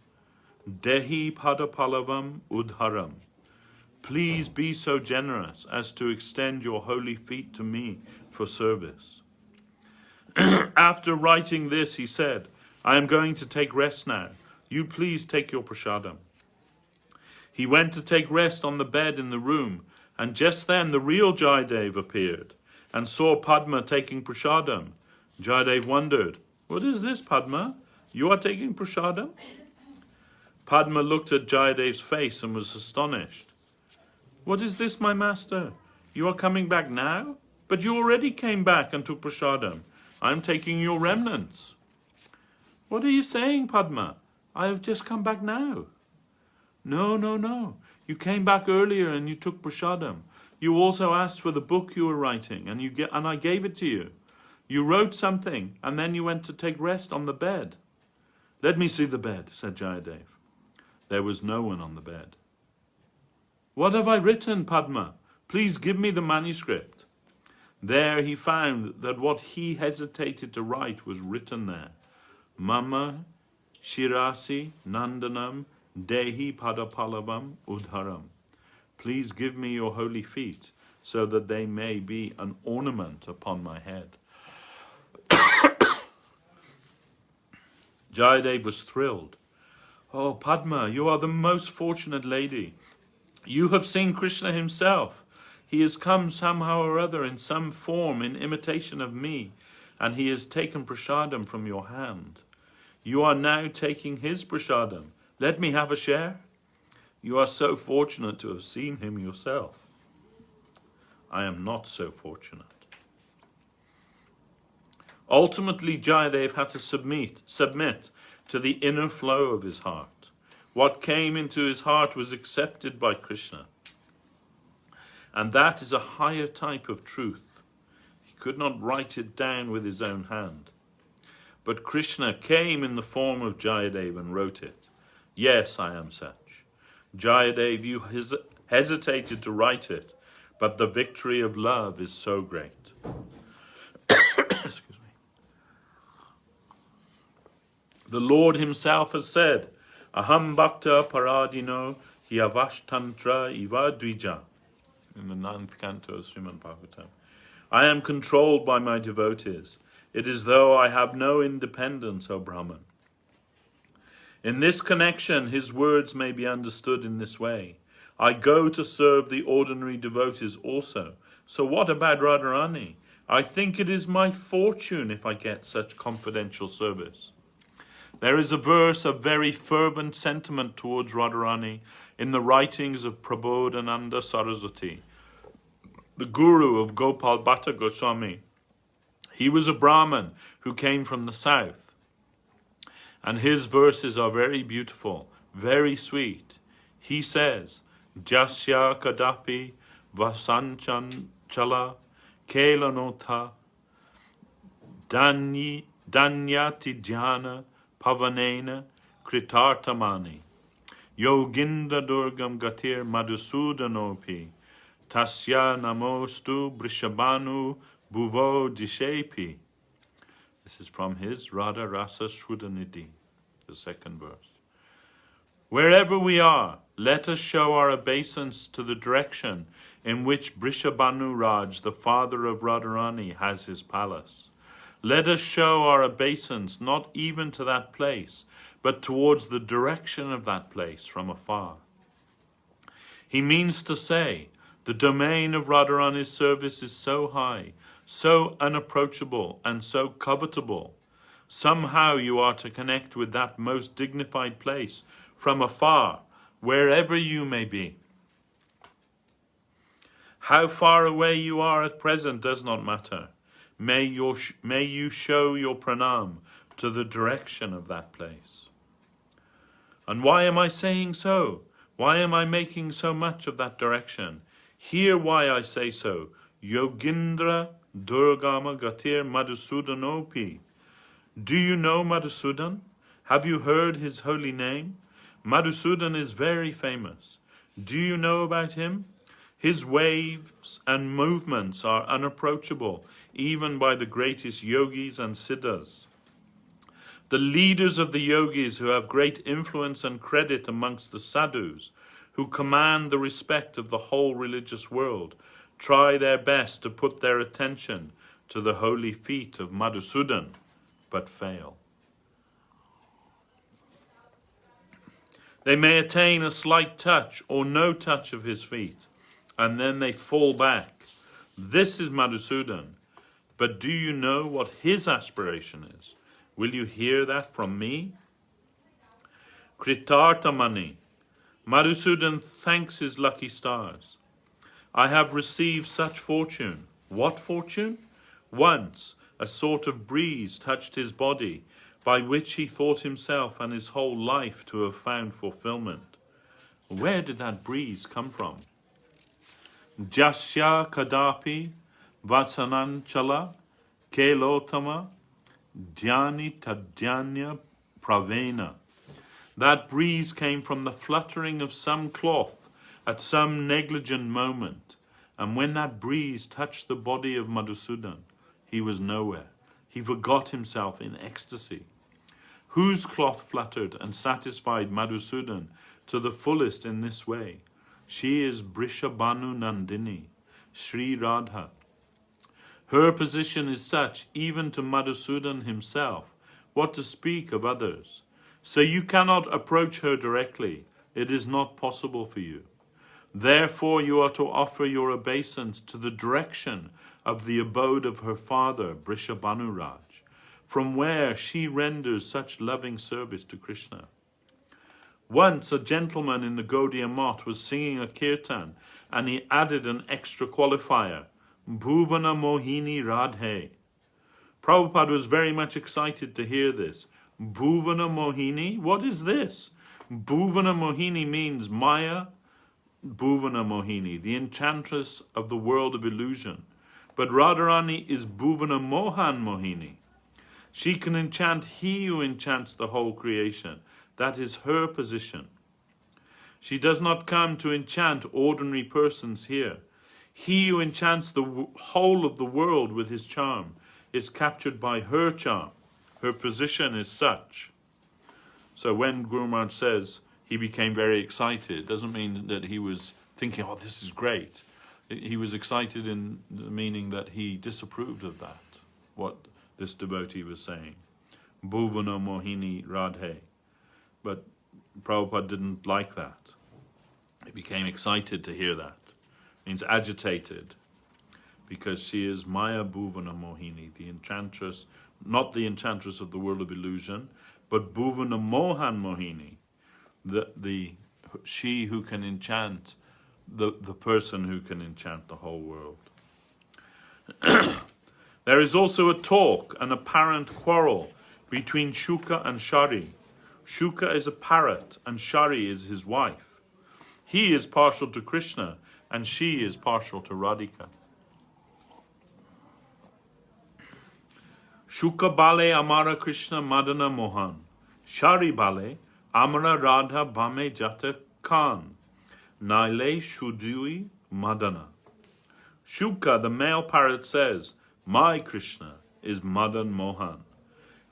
Dehi padapalavam udharam. Please be so generous as to extend your holy feet to me for service. After writing this, he said, I am going to take rest now. You please take your prasadam. He went to take rest on the bed in the room, and just then the real Jayadev appeared and saw Padma taking prasadam. Jayadev wondered, What is this, Padma? You are taking prasadam? Padma looked at Jayadev's face and was astonished. What is this, my master? You are coming back now? But you already came back and took prasadam. I am taking your remnants. What are you saying, Padma? I have just come back now. No. You came back earlier and you took prasadam. You also asked for the book you were writing, and I gave it to you. You wrote something, and then you went to take rest on the bed. Let me see the bed, said Jayadev. There was no one on the bed. What have I written, Padma? Please give me the manuscript. There he found that what he hesitated to write was written there. Mama Shirasi Nandanam Dehi Padapalavam Udharam. Please give me your holy feet, so that they may be an ornament upon my head. Jayadev was thrilled. Oh, Padma, you are the most fortunate lady. You have seen Krishna himself. He has come somehow or other in some form in imitation of me, and he has taken prasadam from your hand. You are now taking his prasadam. Let me have a share. You are so fortunate to have seen him yourself. I am not so fortunate. Ultimately, Jayadev had to submit to the inner flow of his heart. What came into his heart was accepted by Krishna. And that is a higher type of truth. He could not write it down with his own hand. But Krishna came in the form of Jayadev and wrote it. Yes, I am such. Jayadev, you hesitated to write it, but the victory of love is so great. Excuse me. The Lord himself has said, Aham bhakta paradino hyavashtantra ivadvija. In the 9th canto of Srimad Bhagavatam. I am controlled by my devotees. It is though I have no independence, O Brahman. In this connection, his words may be understood in this way. I go to serve the ordinary devotees also. So what about Radharani? I think it is my fortune if I get such confidential service. There is a verse of very fervent sentiment towards Radharani in the writings of Prabodhananda Saraswati, the guru of Gopal Bhatta Goswami. He was a Brahmin who came from the south. And his verses are very beautiful, very sweet. He says, Jasya kadapi vasanchan chala kelanotha danyati jhana pavanena kritartamani yoginda durgam gatir madhusudanopi tasya namostu brishabhanu bhuvo dishepi. This is from his Radha Rasa Shuddhanidhi, the 2nd verse. Wherever we are, let us show our obeisance to the direction in which Brishabhanu Raj, the father of Radharani, has his palace. Let us show our obeisance not even to that place, but towards the direction of that place from afar. He means to say, the domain of Radharani's service is so high, so unapproachable and so covetable. Somehow you are to connect with that most dignified place from afar, wherever you may be. How far away you are at present does not matter, may you show your pranam to the direction of that place. And why am I saying so? Why am I making so much of that direction? Hear why I say so. Yogindra Durgama Gatir Madhusudanopi. Do you know Madhusudan? Have you heard his holy name? Madhusudan is very famous. Do you know about him? His waves and movements are unapproachable, even by the greatest yogis and siddhas. The leaders of the yogis who have great influence and credit amongst the sadhus, who command the respect of the whole religious world, try their best to put their attention to the holy feet of Madhusudan, but fail. They may attain a slight touch or no touch of his feet, and then they fall back. This is Madhusudan, but do you know what his aspiration is? Will you hear that from me? Kritartamani. Madhusudan thanks his lucky stars. I have received such fortune. What fortune? Once a sort of breeze touched his body, by which he thought himself and his whole life to have found fulfillment. Where did that breeze come from? Jasya Kadapi Vasananchala Kelotama Dhyani Tadhyanya Pravena. That breeze came from the fluttering of some cloth at some negligent moment, and when that breeze touched the body of Madhusudan, he was nowhere. He forgot himself in ecstasy. Whose cloth fluttered and satisfied Madhusudan to the fullest in this way? She is Brishabhanu Nandini, Śrī Radha. Her position is such even to Madhusudan himself, what to speak of others. So you cannot approach her directly. It is not possible for you. Therefore you are to offer your obeisance to the direction of the abode of her father, Brishabhanu Raj, from where she renders such loving service to Krishna. Once a gentleman in the Gaudiya Math was singing a kirtan, and he added an extra qualifier, Bhuvana Mohini Radhe. Prabhupada was very much excited to hear this. Bhuvana Mohini? What is this? Bhuvana Mohini means Maya Bhuvana Mohini, the enchantress of the world of illusion. But Radharani is Bhuvana Mohan Mohini. She can enchant he who enchants the whole creation. That is her position. She does not come to enchant ordinary persons here. He who enchants the whole of the world with his charm is captured by her charm. Her position is such. So when Guru Maharaj says he became very excited, it doesn't mean that he was thinking, oh, this is great. He was excited in the meaning that he disapproved of that, what this devotee was saying. Bhuvana Mohini Radhe. But Prabhupada didn't like that. He became excited to hear that. Means agitated, because she is Maya Bhuvana Mohini, the enchantress, not the enchantress of the world of illusion, but Bhuvana Mohan Mohini, she who can enchant, the person who can enchant the whole world. There is also a talk, an apparent quarrel between Shuka and Shari. Shuka is a parrot and Shari is his wife. He is partial to Krishna and she is partial to Radhika. Shuka Bale Amara Krishna Madana Mohan. Shari Bale Amara Radha Bhame Jata Khan. Naile Shudui Madana. Shuka, the male parrot, says, my Krishna is Madan Mohan.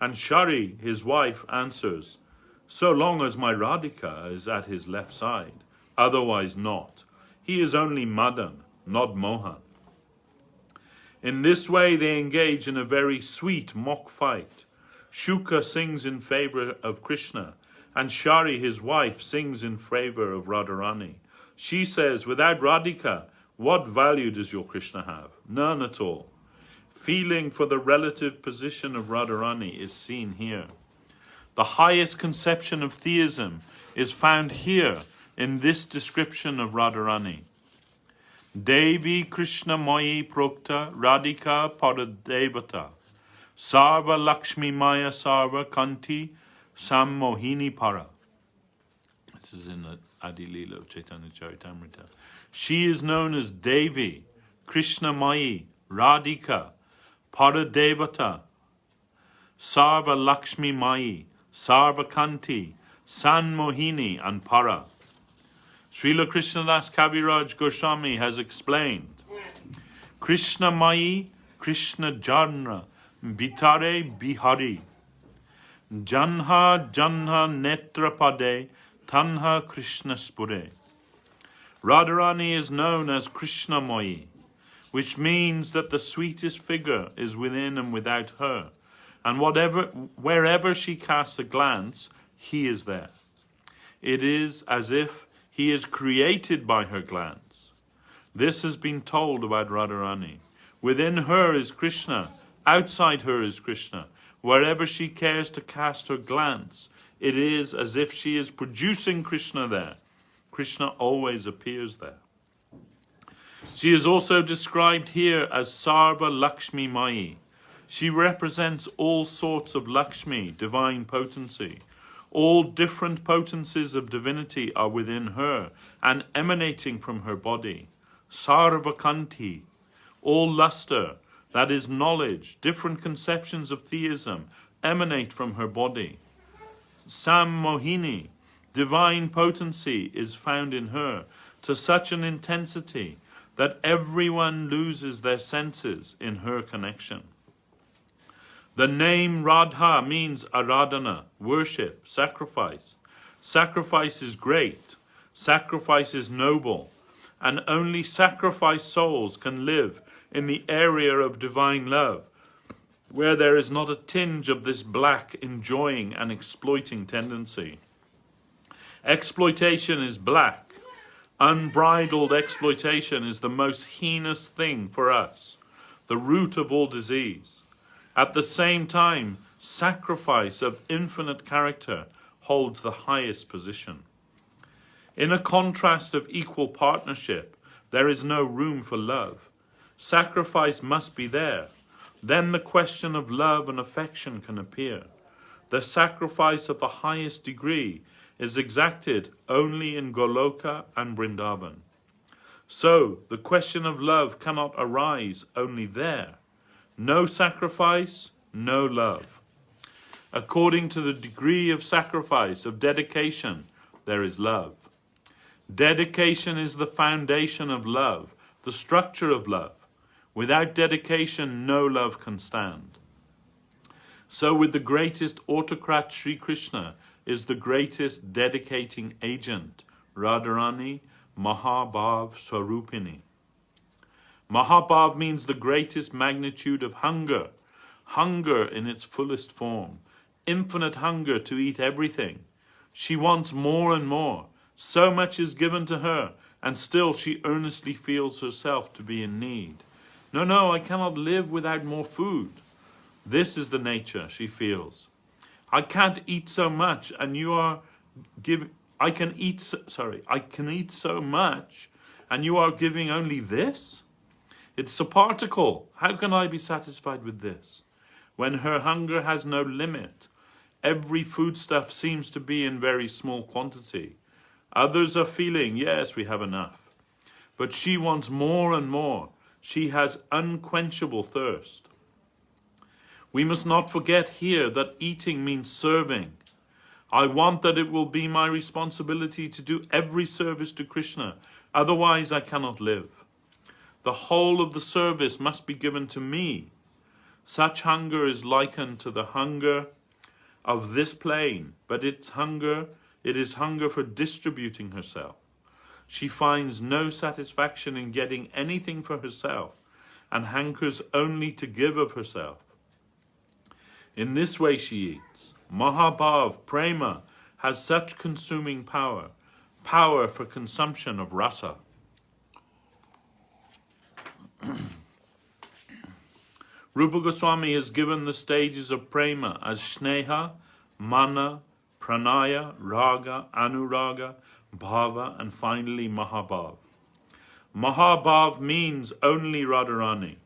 And Shari, his wife, answers, so long as my Radhika is at his left side, otherwise not. He is only Madan, not Mohan. In this way they engage in a very sweet mock fight. Shuka sings in favor of Krishna, and Shari, his wife, sings in favor of Radharani. She says, without Radhika, what value does your Krishna have? None at all. Feeling for the relative position of Radharani is seen here. The highest conception of theism is found here in this description of Radharani. Devi Krishna Mayi Prokta Radhika Paradevata Sarva Lakshmi Maya Sarva Kanti Sammohini Para. This is in the Adi Leela of Chaitanya Charitamrita. She is known as Devi, Krishna Mayi, Radhika, Paradevata, Sarva Lakshmi Mayi, Sarva Kanti, Sammohini and Para. Srila Krishnadas Kaviraj Goswami has explained, Krishna Mayi, Krishna Janra, Bitare Bihari, Janha Janha Netrapade, Tanha Krishna Spure. Radharani is known as Krishna Mayi, which means that the sweetest figure is within and without her, and wherever she casts a glance, he is there. It is as if he is created by her glance. This has been told about Radharani. Within her is Krishna, outside her is Krishna. Wherever she cares to cast her glance, it is as if she is producing Krishna there. Krishna always appears there. She is also described here as Sarva Lakshmi Mayi. She represents all sorts of Lakshmi, divine potency. All different potencies of divinity are within her and emanating from her body. Sarvakanti, all luster, that is knowledge, different conceptions of theism, emanate from her body. Sammohini, divine potency, is found in her to such an intensity that everyone loses their senses in her connection. The name Radha means aradhana, worship, sacrifice. Sacrifice is great, sacrifice is noble, and only sacrificed souls can live in the area of divine love, where there is not a tinge of this black enjoying and exploiting tendency. Exploitation is black. Unbridled exploitation is the most heinous thing for us, the root of all disease. At the same time, sacrifice of infinite character holds the highest position. In a contrast of equal partnership, there is no room for love. Sacrifice must be there. Then the question of love and affection can appear. The sacrifice of the highest degree is exacted only in Goloka and Vrindavan. So, the question of love cannot arise only there. No sacrifice, no love. According to the degree of sacrifice, of dedication, there is love. Dedication is the foundation of love, the structure of love. Without dedication, no love can stand. So with the greatest autocrat, Sri Krishna is the greatest dedicating agent, Radharani Mahabhav Swarupini. Mahabhav means the greatest magnitude of hunger, hunger in its fullest form, infinite hunger to eat everything. She wants more and more. So much is given to her, and still she earnestly feels herself to be in need. No, I cannot live without more food. This is the nature she feels. I can't eat so much, and you are giving. I can eat so much, and you are giving only this? It's a particle. How can I be satisfied with this? When her hunger has no limit, every foodstuff seems to be in very small quantity. Others are feeling, yes, we have enough. But she wants more and more. She has unquenchable thirst. We must not forget here that eating means serving. I want that it will be my responsibility to do every service to Krishna. Otherwise, I cannot live. The whole of the service must be given to me. Such hunger is likened to the hunger of this plane, but it is hunger for distributing herself. She finds no satisfaction in getting anything for herself and hankers only to give of herself. In this way she eats. Mahabhav, prema, has such consuming power, power for consumption of rasa. Rupa Goswami has given the stages of prema as sneha, mana, pranaya, raga, anuraga, bhava, and finally mahabhav. Mahabhav means only Radharani,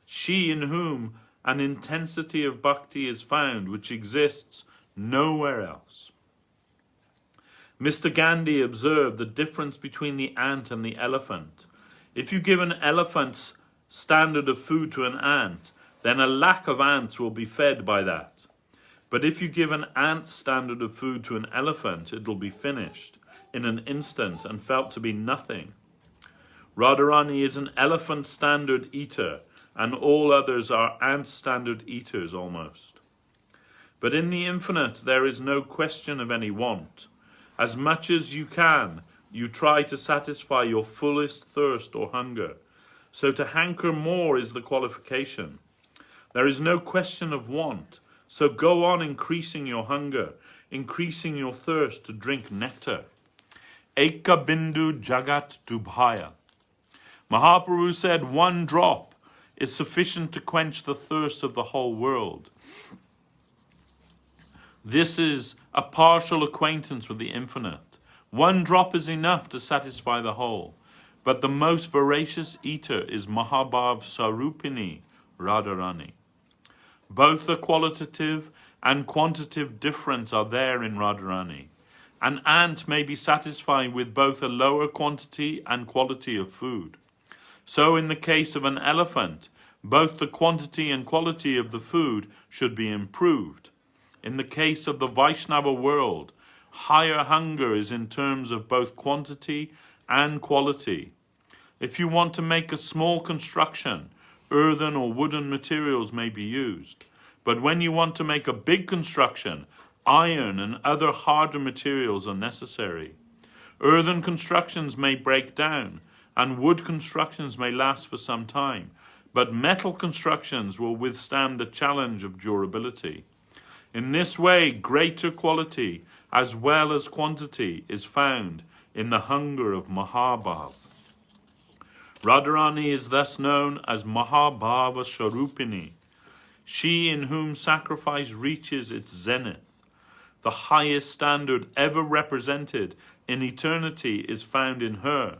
she in whom an intensity of bhakti is found which exists nowhere else. Mr. Gandhi observed the difference between the ant and the elephant. If you give an elephant's standard of food to an ant, then a lack of ants will be fed by that. But if you give an ant's standard of food to an elephant, it will be finished in an instant and felt to be nothing. Radharani is an elephant standard eater, and all others are ant standard eaters almost. But in the infinite there is no question of any want. As much as you can, you try to satisfy your fullest thirst or hunger. So to hanker more is the qualification. There is no question of want. So go on increasing your hunger, increasing your thirst to drink nectar. Eka bindu jagat dubhaya. Mahaprabhu said 1 drop is sufficient to quench the thirst of the whole world. This is a partial acquaintance with the infinite. 1 drop is enough to satisfy the whole. But the most voracious eater is Mahabhav Sarupini Radharani. Both the qualitative and quantitative difference are there in Radharani. An ant may be satisfied with both a lower quantity and quality of food. So in the case of an elephant, both the quantity and quality of the food should be improved. In the case of the Vaishnava world, higher hunger is in terms of both quantity and quality. If you want to make a small construction, earthen or wooden materials may be used. But when you want to make a big construction, iron and other harder materials are necessary. Earthen constructions may break down, and wood constructions may last for some time, but metal constructions will withstand the challenge of durability. In this way, greater quality as well as quantity is found in the hunger of Mahabhav. Radharani is thus known as Mahabhava Swarupini, she in whom sacrifice reaches its zenith. The highest standard ever represented in eternity is found in her.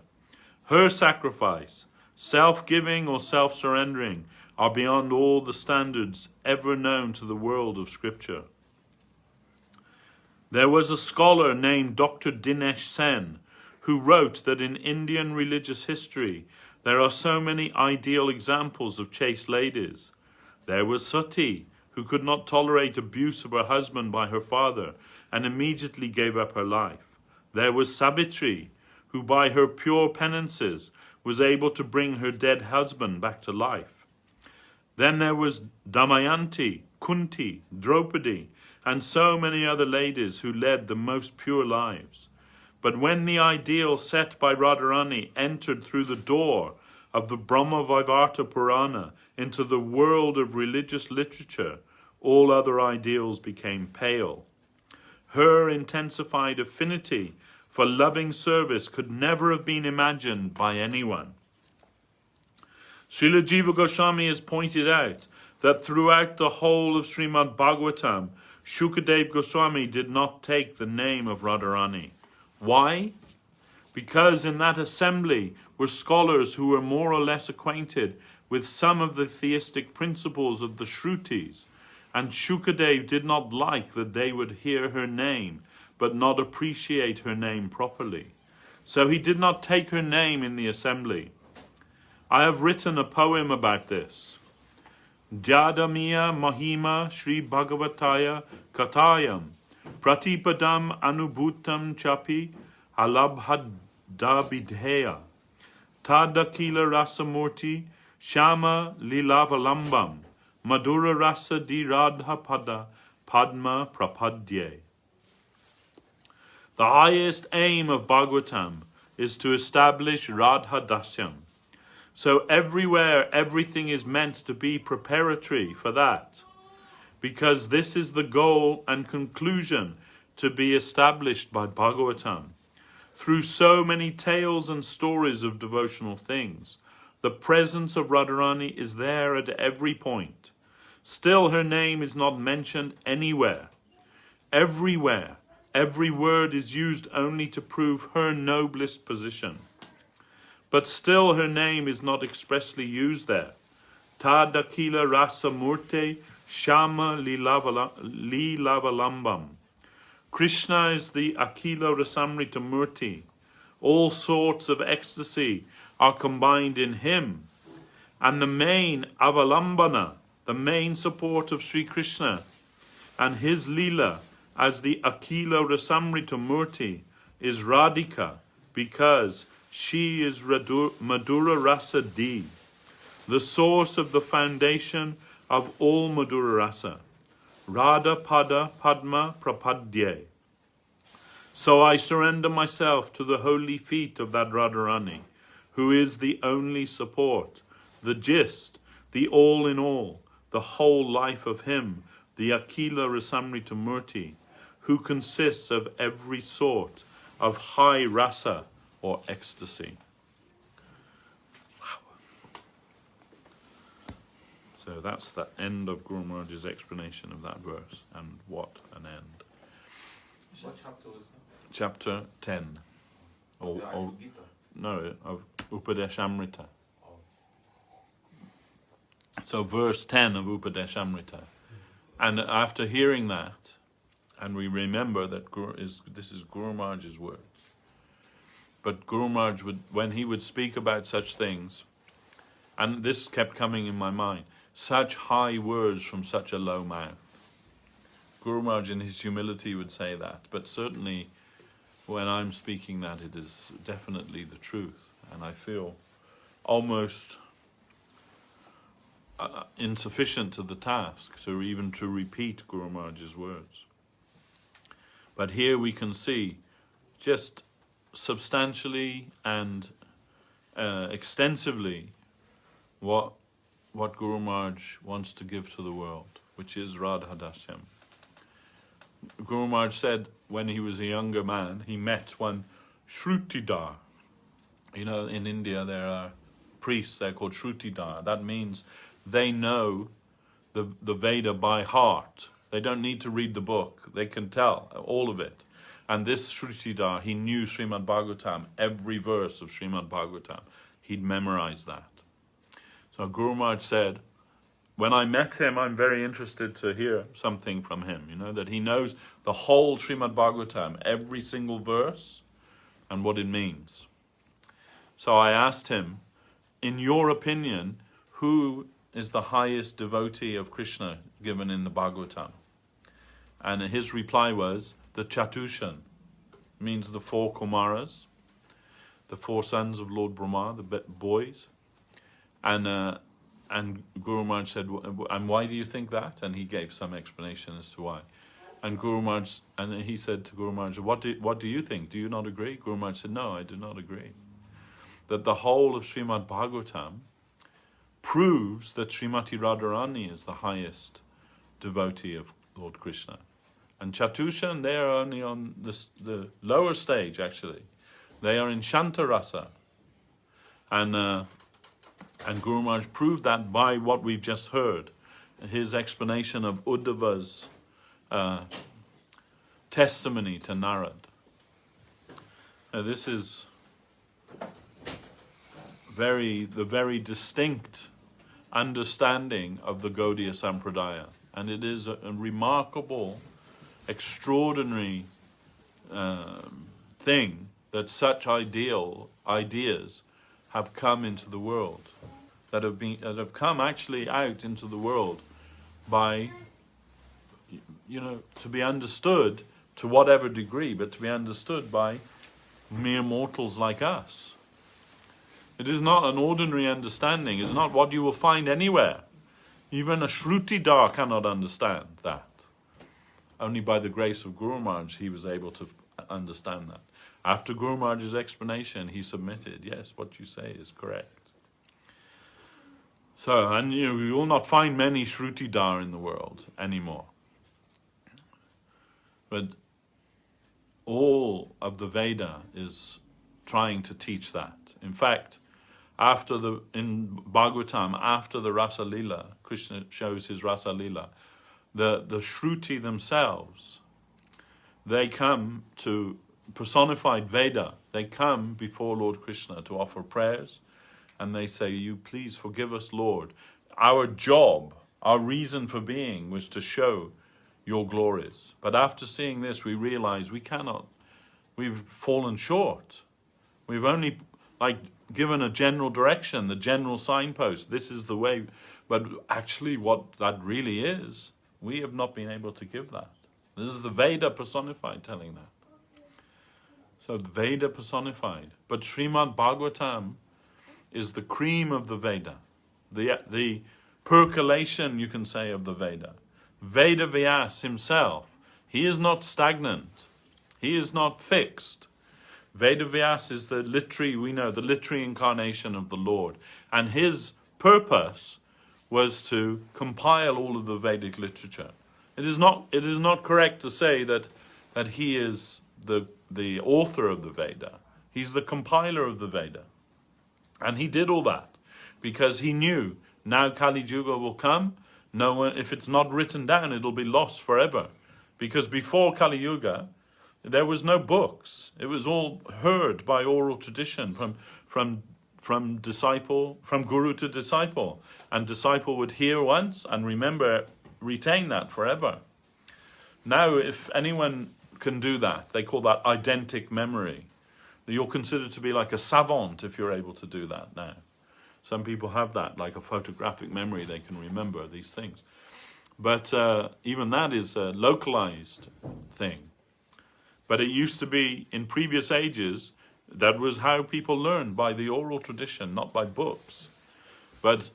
Her sacrifice, self-giving or self-surrendering, are beyond all the standards ever known to the world of scripture. There was a scholar named Dr. Dinesh Sen who wrote that in Indian religious history there are so many ideal examples of chaste ladies. There was Sati, who could not tolerate abuse of her husband by her father and immediately gave up her life. There was Savitri, who by her pure penances was able to bring her dead husband back to life. Then there was Damayanti, Kunti, Draupadi, and so many other ladies who led the most pure lives. But when the ideal set by Radharani entered through the door of the Brahma Vaivarta Purana into the world of religious literature, all other ideals became pale. Her intensified affinity for loving service could never have been imagined by anyone. Srila Jiva Goswami has pointed out that throughout the whole of Srimad Bhagavatam, Shukadev Goswami did not take the name of Radharani. Why? Because in that assembly were scholars who were more or less acquainted with some of the theistic principles of the Shrutis, and Shukadev did not like that they would hear her name but not appreciate her name properly. So he did not take her name in the assembly. I have written a poem about this. Jadamiya Mahima Shri Bhagavataya Katayam Pratipadam Anubhutam Chapi Alabhadabidheya Tadakila Rasamurti Shama Lilavalambam Madhura Rasa Di Radha Pada Padma Prapadye. The highest aim of Bhagavatam is to establish Radha Dasyam. So everywhere, everything is meant to be preparatory for that, because this is the goal and conclusion to be established by Bhagavatam. Through so many tales and stories of devotional things, the presence of Radharani is there at every point. Still, her name is not mentioned anywhere. Everywhere, every word is used only to prove her noblest position. but still her name is not expressly used there. Tadakila rasa murte shama lilavalambam. Krishna is the Akila Rasamrita Murti. All sorts of ecstasy are combined in him. And the main avalambana, the main support of Sri Krishna and his lila as the Akila Rasamrita Murti is Radhika, because she is Madhura Rasa Di, the source of the foundation of all Madhura Rasa. Radha Pada Padma Prapadye. So I surrender myself to the holy feet of that Radharani, who is the only support, the gist, the all in all, the whole life of him, the Akila Rasamrita Murti, who consists of every sort of high rasa or ecstasy. So that's the end of Guru Maharaj's explanation of that verse, and what an end. What chapter was that? Chapter 10. The actual Gita? No, of Upadeśāmṛta. Oh. So verse 10 of Upadeśāmṛta. And after hearing that, and we remember that this is Guru Maharaj's words, but Guru Maharaj would, when he would speak about such things, and this kept coming in my mind, such high words from such a low mouth. Guru Maharaj in his humility would say that, but certainly when I'm speaking that, it is definitely the truth, and I feel almost insufficient to the task to even to repeat Guru Maharaj's words. But here we can see just substantially and extensively what Guru Maharaj wants to give to the world, which is Radha Dasyam. Guru Maharaj said when he was a younger man, he met one Shrutidar. You know, in India there are priests, they're called Shrutidar. That means they know the Veda by heart. They don't need to read the book. They can tell all of it. And this Shrutidar, he knew Srimad Bhagavatam, every verse of Srimad Bhagavatam. He'd memorized that. So Guru Maharaj said, when I met him, I'm very interested to hear something from him, you know, that he knows the whole Srimad Bhagavatam, every single verse, and what it means. So I asked him, in your opinion, who is the highest devotee of Krishna given in the Bhagavatam? And his reply was, the Chatushan, means the 4 Kumaras, the 4 sons of Lord Brahma, the boys. And Guru Maharaj said, and why do you think that? And he gave some explanation as to why. And he said to Guru Maharaj, what do you think? Do you not agree? Guru Maharaj said, no, I do not agree. That the whole of Srimad Bhagavatam proves that Srimati Radharani is the highest devotee of Lord Krishna. And Chatushan, they are only on the lower stage, actually. They are in Shanta Rasa. And Guru Maharaj proved that by what we've just heard, his explanation of Uddhava's testimony to Narad. Now this is the very distinct understanding of the Gaudiya Sampradaya. And it is a remarkable, extraordinary thing that such ideas have come into the world, that have come actually out into the world by, you know, to be understood to whatever degree, but to be understood by mere mortals like us. It is not an ordinary understanding. It's not what you will find anywhere. Even a Shrutidar cannot understand that. Only by the grace of Guru Maharaj he was able to understand that. After Guru Maharaj's explanation, he submitted, yes, what you say is correct. So, and you know, you will not find many Shrutidar in the world anymore. But all of the Veda is trying to teach that. In fact, in Bhagavatam, after the Rasa Lila, Krishna shows his Rasa Lila, the Shruti themselves, they come to personified Veda, they come before Lord Krishna to offer prayers, and they say, "You please forgive us, Lord. Our job, our reason for being was to show your glories. But after seeing this, we realize we cannot. We've fallen short. We've only given a general direction, the general signpost. This is the way. But actually what that really is, we have not been able to give that." This is the Veda personified telling that. So the Veda personified. But Srimad Bhagavatam is the cream of the Veda. The percolation, you can say, of the Veda. Veda Vyas himself, he is not stagnant. He is not fixed. Veda Vyas is the literary incarnation of the Lord. And his purpose was to compile all of the Vedic literature. It is not correct to say that he is the author of the Veda. He's the compiler of the Veda. And he did all that because he knew now Kali Yuga will come. No one, if it's not written down, it'll be lost forever. Because before Kali Yuga, there was no books. It was all heard by oral tradition from disciple, from guru to disciple. And disciple would hear once and remember, retain that forever. Now, if anyone can do that, they call that eidentic memory. You're considered to be like a savant if you're able to do that now. Some people have that, like a photographic memory, they can remember these things. But even that is a localized thing. But it used to be, in previous ages, that was how people learned, by the oral tradition, not by books. But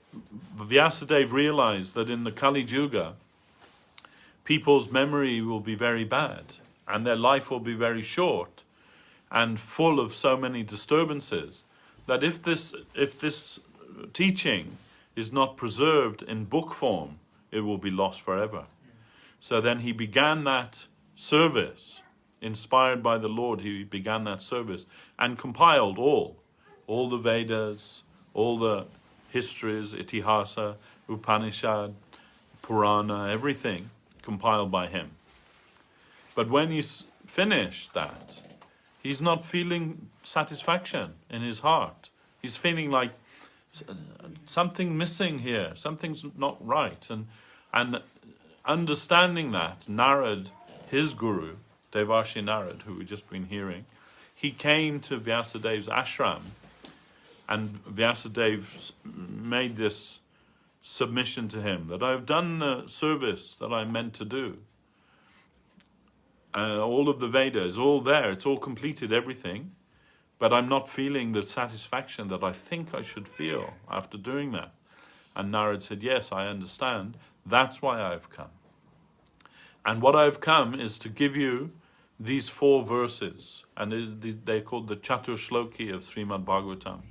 Vyasadeva realized that in the Kali Yuga, people's memory will be very bad, and their life will be very short, and full of so many disturbances, that if this teaching is not preserved in book form, it will be lost forever. So then he began that service, inspired by the Lord. He began that service and compiled all the Vedas, all the histories, Itihasa, Upanishad, Purana, everything compiled by him. But when he's finished that, he's not feeling satisfaction in his heart. He's feeling like something missing here, something's not right. And understanding that, Narad, his guru, Devashi Narad, who we've just been hearing, he came to Vyasadev's ashram, and Vyasadeva made this submission to him, that I've done the service that I meant to do. All of the Vedas, all there, it's all completed, everything, but I'm not feeling the satisfaction that I think I should feel after doing that. And Narad said, yes, I understand, that's why I've come. And what I've come is to give you these 4 verses, and they're called the Chatur Shloki of Srimad Bhagavatam,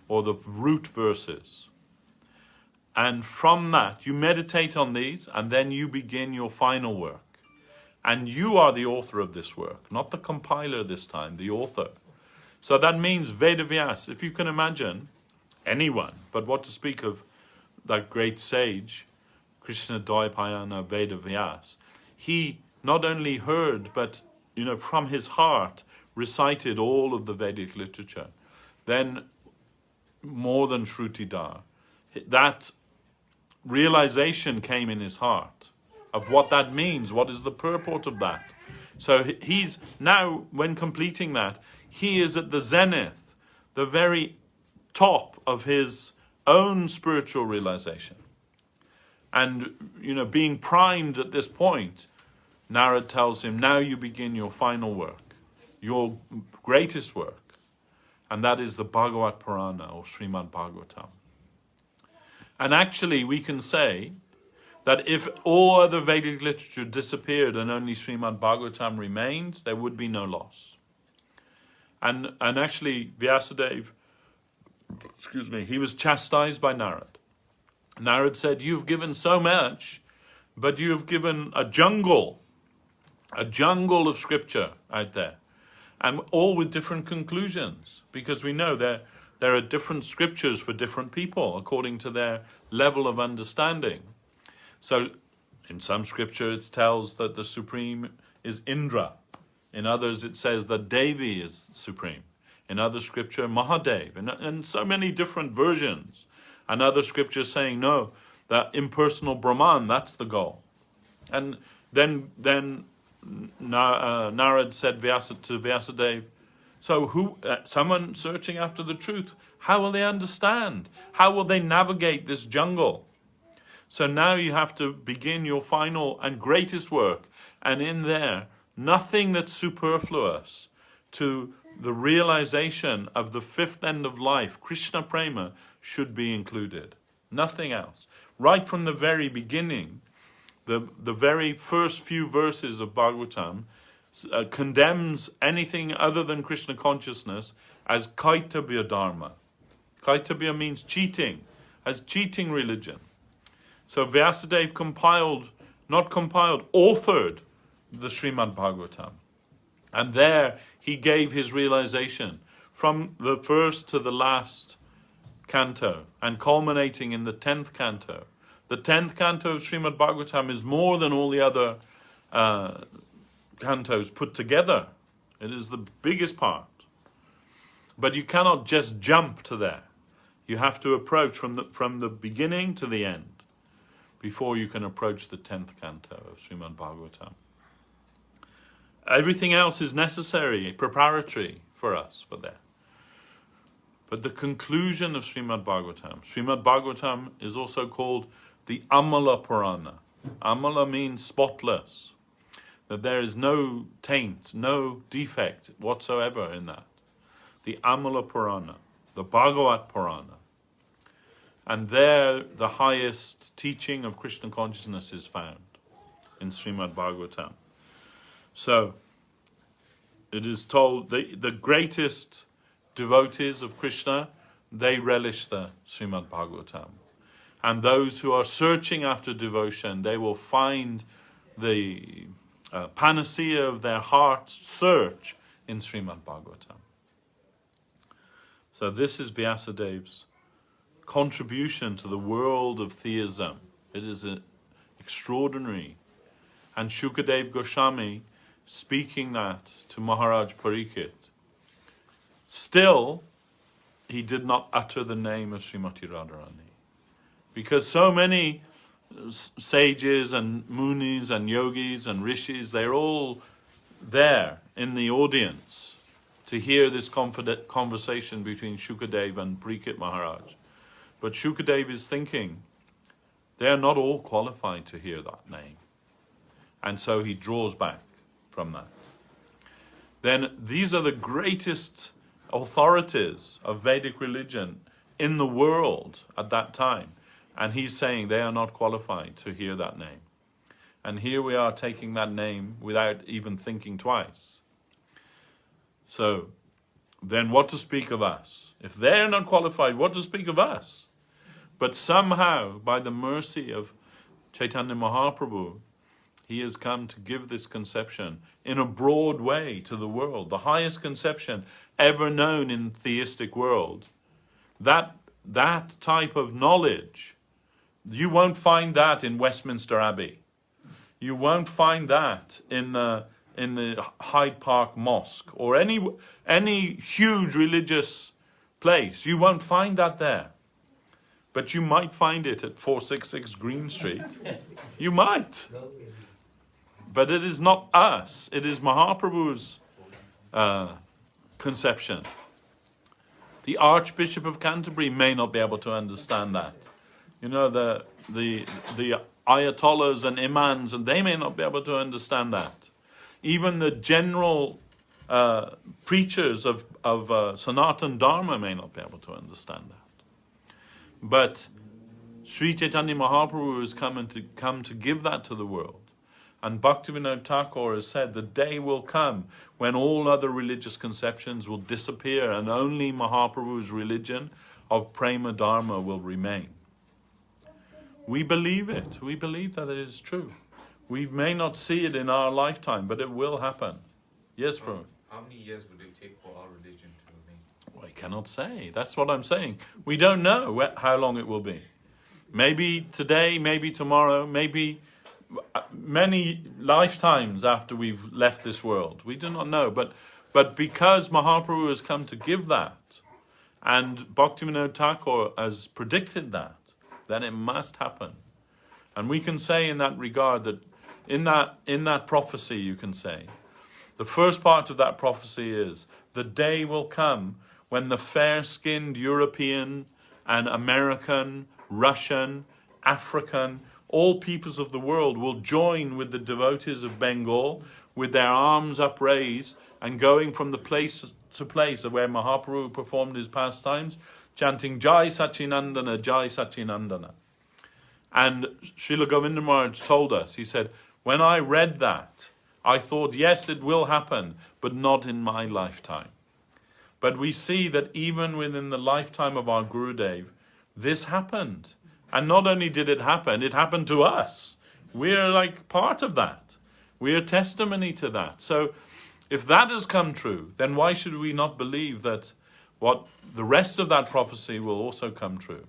or the root verses. And from that, you meditate on these, and then you begin your final work. And you are the author of this work, not the compiler this time, the author. So that means Veda Vyas. If you can imagine anyone, but what to speak of that great sage, Krishna Dvaipayana Veda Vyas, he not only heard, but from his heart recited all of the Vedic literature. Then more than Shrutidar, that realization came in his heart of what that means, what is the purport of that. So he's now, when completing that, he is at the zenith, the very top of his own spiritual realization. And, being primed at this point, Narad tells him, now you begin your final work, your greatest work, and that is the Bhagavat Purana, or Srimad Bhagavatam. And actually, we can say that if all other Vedic literature disappeared and only Srimad Bhagavatam remained, there would be no loss. And actually, Vyasadeva, he was chastised by Narad. Narad said, you've given so much, but you've given a jungle of scripture out there, and all with different conclusions, because we know there are different scriptures for different people according to their level of understanding. So in some scripture it tells that the Supreme is Indra In others it says that Devi is supreme. In other scripture, Mahadev. And so many different versions. And other scriptures saying, no, that impersonal Brahman, that's the goal. And then Narad said to Vyasadeva, so someone searching after the truth, how will they understand? How will they navigate this jungle? So now you have to begin your final and greatest work. And in there, nothing that's superfluous to the realization of the fifth end of life, Krishna Prema, should be included. Nothing else. Right from the very beginning, the very first few verses of Bhagavatam condemns anything other than Krishna consciousness as Kaitavya Dharma. Kaitavya means cheating, as cheating religion. So Vyasadeva authored the Srimad Bhagavatam. And there he gave his realization from the first to the last canto and culminating in the 10th canto. The 10th canto of Srimad Bhagavatam is more than all the other cantos put together. It is the biggest part. But you cannot just jump to there. You have to approach from the beginning to the end before you can approach the 10th canto of Srimad Bhagavatam. Everything else is necessary, preparatory for us for that. But the conclusion of Srimad Bhagavatam is also called the Amala Purana. Amala means spotless, that there is no taint, no defect whatsoever in that. The Amala Purana, the Bhagavat Purana. And there the highest teaching of Krishna consciousness is found in Srimad Bhagavatam. So, it is told the greatest devotees of Krishna, they relish the Srimad Bhagavatam. And those who are searching after devotion, they will find the panacea of their heart's search in Srimad Bhagavatam. So this is Vyasadev's contribution to the world of theism. It is extraordinary. And Shukadeva Goswami, speaking that to Maharaj Parikshit, still he did not utter the name of Srimati Radharani. Because so many sages and munis and yogis and rishis, they're all there in the audience to hear this conversation between Shukadeva and Parikshit Maharaj. But Shukadeva is thinking, they are not all qualified to hear that name. And so he draws back from that. Then these are the greatest authorities of Vedic religion in the world at that time. And he's saying they are not qualified to hear that name. And here we are taking that name without even thinking twice. So, then what to speak of us? If they're not qualified, what to speak of us? But somehow, by the mercy of Chaitanya Mahaprabhu, he has come to give this conception in a broad way to the world, the highest conception ever known in the theistic world. That type of knowledge, you won't find that in Westminster Abbey. You won't find that in the Hyde Park Mosque or any huge religious place. You won't find that there. But you might find it at 466 Green Street. You might. But it is not us. It is Mahaprabhu's conception. The Archbishop of Canterbury may not be able to understand that. You know, the Ayatollahs and Imams, and they may not be able to understand that. Even the general preachers of Sanatan Dharma may not be able to understand that. But Sri Chaitanya Mahaprabhu has come to give that to the world. And Bhaktivinoda Thakur has said the day will come when all other religious conceptions will disappear and only Mahaprabhu's religion of Prema Dharma will remain. We believe it. We believe that it is true. We may not see it in our lifetime, but it will happen. Yes, Prabhu? How many years would it take for our religion to remain? Well, I cannot say. That's what I'm saying. We don't know how long it will be. Maybe today, maybe tomorrow, maybe many lifetimes after we've left this world. We do not know, but because Mahaprabhu has come to give that, and Bhaktivinoda Thakur has predicted that, then it must happen. And we can say in that regard that in that prophecy, you can say, the first part of that prophecy is, the day will come when the fair-skinned European and American, Russian, African, all peoples of the world will join with the devotees of Bengal with their arms upraised and going from the place to place where Mahaprabhu performed his pastimes, chanting Jai Sachinandana, Jai Sachinandana. And Srila Govinda Maharaj told us, he said, when I read that, I thought, yes, it will happen, but not in my lifetime. But we see that even within the lifetime of our Gurudev, this happened. And not only did it happened to us. We're like part of that. We're testimony to that. So if that has come true, then why should we not believe that what the rest of that prophecy will also come true?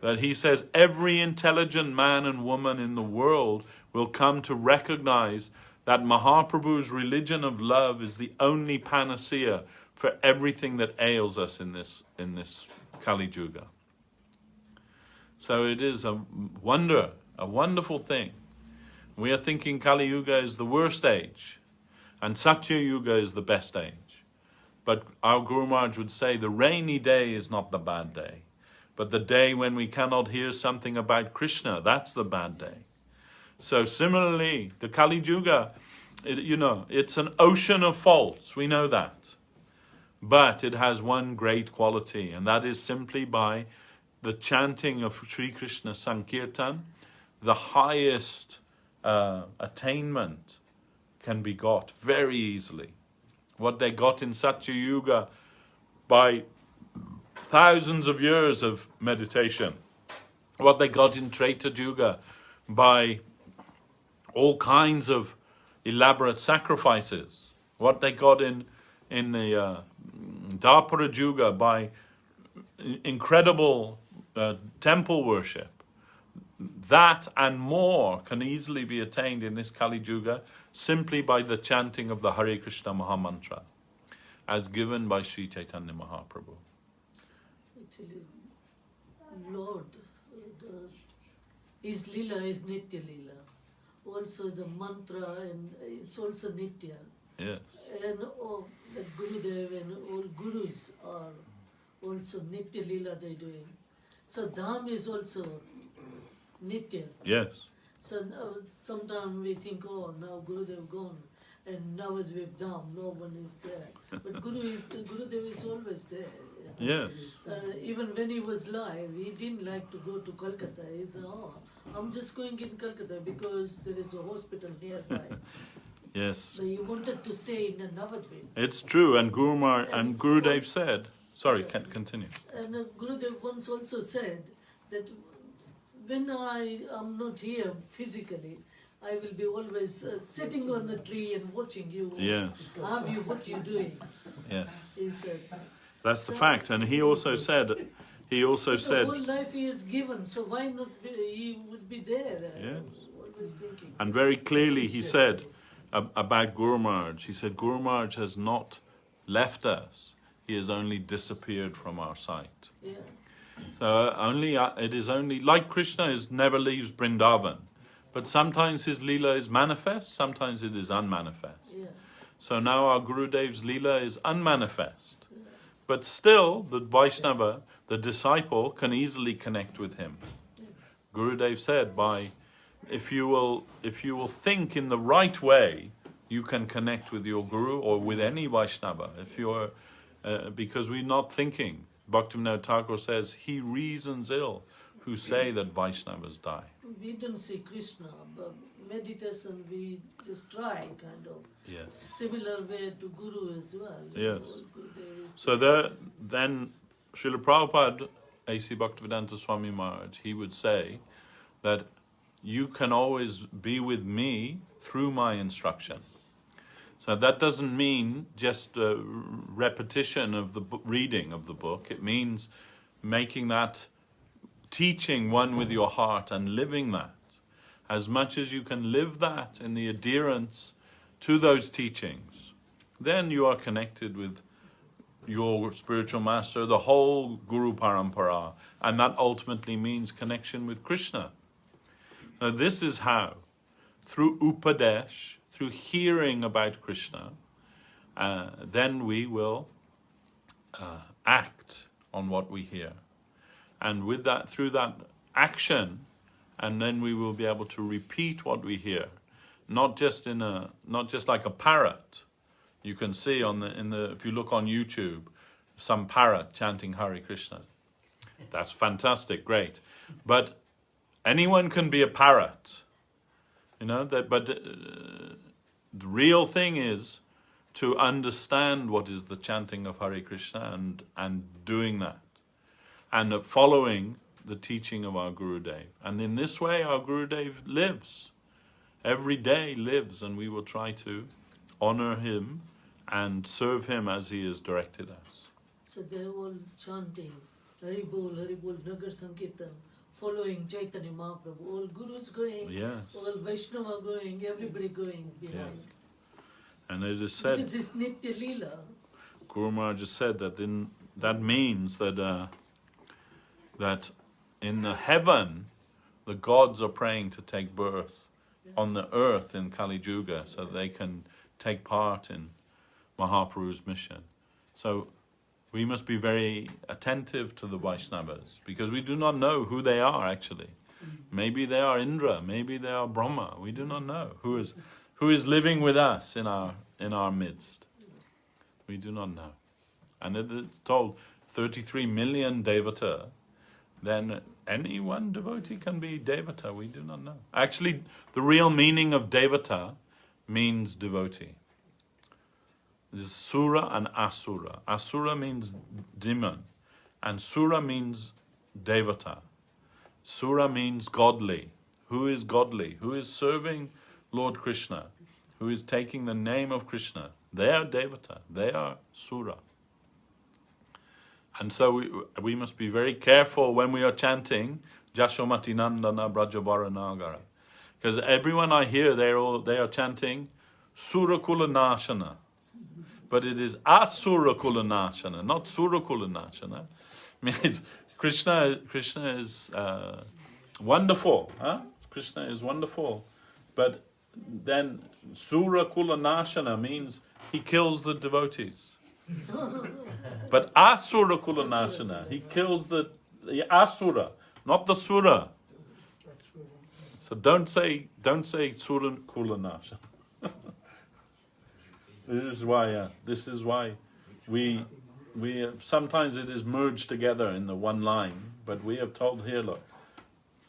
That he says every intelligent man and woman in the world will come to recognize that Mahaprabhu's religion of love is the only panacea for everything that ails us in this Kali Yuga. So it is a wonderful thing. We are thinking Kali Yuga is the worst age, and Satya Yuga is the best age. But our Guru Maharaj would say the rainy day is not the bad day, but the day when we cannot hear something about Krishna, that's the bad day. So similarly, the Kali Yuga, it's an ocean of faults, we know that. But it has one great quality, and that is simply by the chanting of Sri Krishna Sankirtan, the highest attainment can be got very easily. What they got in Satya Yuga by thousands of years of meditation, what they got in Treta Yuga by all kinds of elaborate sacrifices, what they got in the Dwapara Yuga by incredible temple worship, that and more can easily be attained in this Kali Yuga simply by the chanting of the Hare Krishna Mahamantra as given by Sri Chaitanya Mahaprabhu. Actually, Lord, his Lila is Nitya Lila. Also the mantra, and it's also Nitya. Yes. And all the Gurudev and all Gurus are also Nitya Lila they're doing. So Dham is also Nitya. Yes. So sometimes we think, oh, now Gurudev gone, and now it's with Dham, no one is there. But Gurudev is always there. Yes. Even when he was live, he didn't like to go to Kolkata. He said, oh, I'm just going in Kolkata because there is a hospital nearby. Yes. So he wanted to stay in Navadvip. It's true, and Gurudev said, sorry, continue. And Gurudev once also said that when I am not here physically, I will be always sitting on a tree and watching you. Yes. What you're doing. Yes. He said. That's the fact, and he also said, The whole life he has given, so why not he would be there? Yes. Always thinking. And very clearly he said about Guru Maharaj, he said, Guru Maharaj has not left us, he has only disappeared from our sight. Yeah. So it is only, like Krishna never leaves Vrindavan, but sometimes his Leela is manifest, sometimes it is unmanifest. Yeah. So now our Gurudev's Leela is unmanifest. But still, the Vaishnava, the disciple, can easily connect with him. Gurudev said, if you will think in the right way, you can connect with your Guru or with any Vaishnava. Because we're not thinking. Bhaktivinoda Thakur says, he reasons ill who say that Vaishnavas die. We don't see Krishna, but meditation we just try kind of. Yes. Similar way to Guru as well. Yes. So then Srila Prabhupada, A.C. Bhaktivedanta Swami Maharaj, he would say that you can always be with me through my instruction. So that doesn't mean just a repetition of the reading of the book. It means making that teaching one with your heart and living that. as much as you can live that in the adherence to those teachings, then you are connected with your spiritual master, the whole Guru Parampara, and that ultimately means connection with Krishna. Now this is how, through Upadesh, through hearing about Krishna, then we will act on what we hear. And with that, through that action, and then we will be able to repeat what we hear, not just like a parrot. You can see if you look on YouTube, some parrot chanting Hare Krishna. That's fantastic, great. But anyone can be a parrot, but the real thing is to understand what is the chanting of Hare Krishna and doing that, and following the teaching of our Gurudev. And in this way, our Gurudev lives. Every day lives, and we will try to honor him and serve him as he has directed us. So they're all chanting Hari Bol, Nagar Sankirtan, following Chaitanya Mahaprabhu. All Gurus going, Yes. all Vaishnava going, everybody going behind. Yes. And it is said, Because it's Nitya Leela. Guru Maharaj just said that that means that in the heaven, the gods are praying to take birth on the earth in Kali Yuga, so they can take part in Mahaprabhu's mission. So we must be very attentive to the Vaishnavas, because we do not know who they are actually. Maybe they are Indra, maybe they are Brahma. We do not know who is living with us in our midst. We do not know. And it is told 33 million Devata, then any one devotee can be Devata. We do not know. Actually, the real meaning of Devata means devotee. This is Sura and Asura. Asura means demon, and Sura means Devata. Sura means godly. Who is godly? Who is serving Lord Krishna? Who is taking the name of Krishna? They are Devata. They are Sura. And so we must be very careful when we are chanting Yashomati Nandana Brajabara Nagara. Because everyone I hear, they are chanting Surakula Nashana. But it is Asurakula Nashana, not Surakula Nashana. Means Krishna is wonderful. Huh? Krishna is wonderful. But then Surakula Nashana means he kills the devotees. But Asura Kula Nashana, he kills the Asura, not the Sura. So don't say Sura Kula Nashana. This is why we sometimes it is merged together in the one line, but we have told here, look,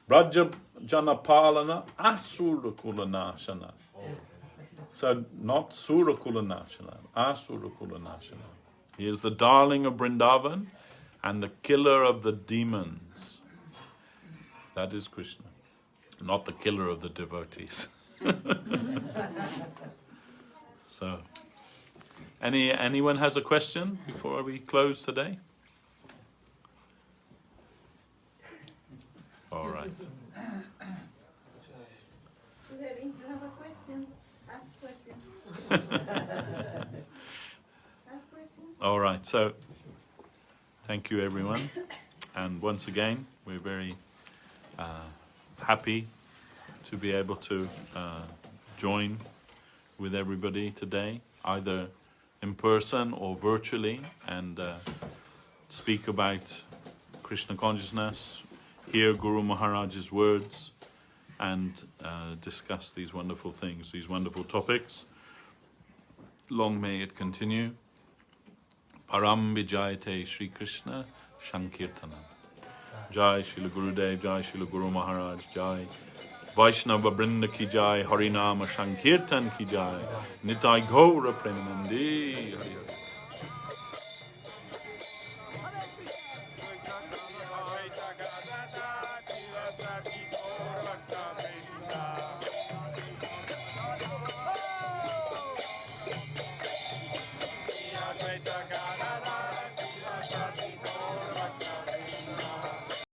Braja Janapalana Asura Kula Nashana. So not Sura Kula Nashana, Asura Kula Nashana. He is the darling of Vrindavan and the killer of the demons. That is Krishna, not the killer of the devotees. So, anyone has a question before we close today? All right. Sudhari, you have a question? Ask question. Ask question. All right, so thank you everyone. And once again, we're very happy to be able to join with everybody today, either in person or virtually, and speak about Krishna consciousness, hear Guru Maharaj's words, and discuss these wonderful things, these wonderful topics. Long may it continue. Param Vijayate Shri Krishna Sankirtana. Jai Srila Gurudev, Jai Srila Guru Maharaj, Jai Vaishnava Brinda ki Jai, Harinama Sankirtan ki Jai, Nitai Gaura Premanandi.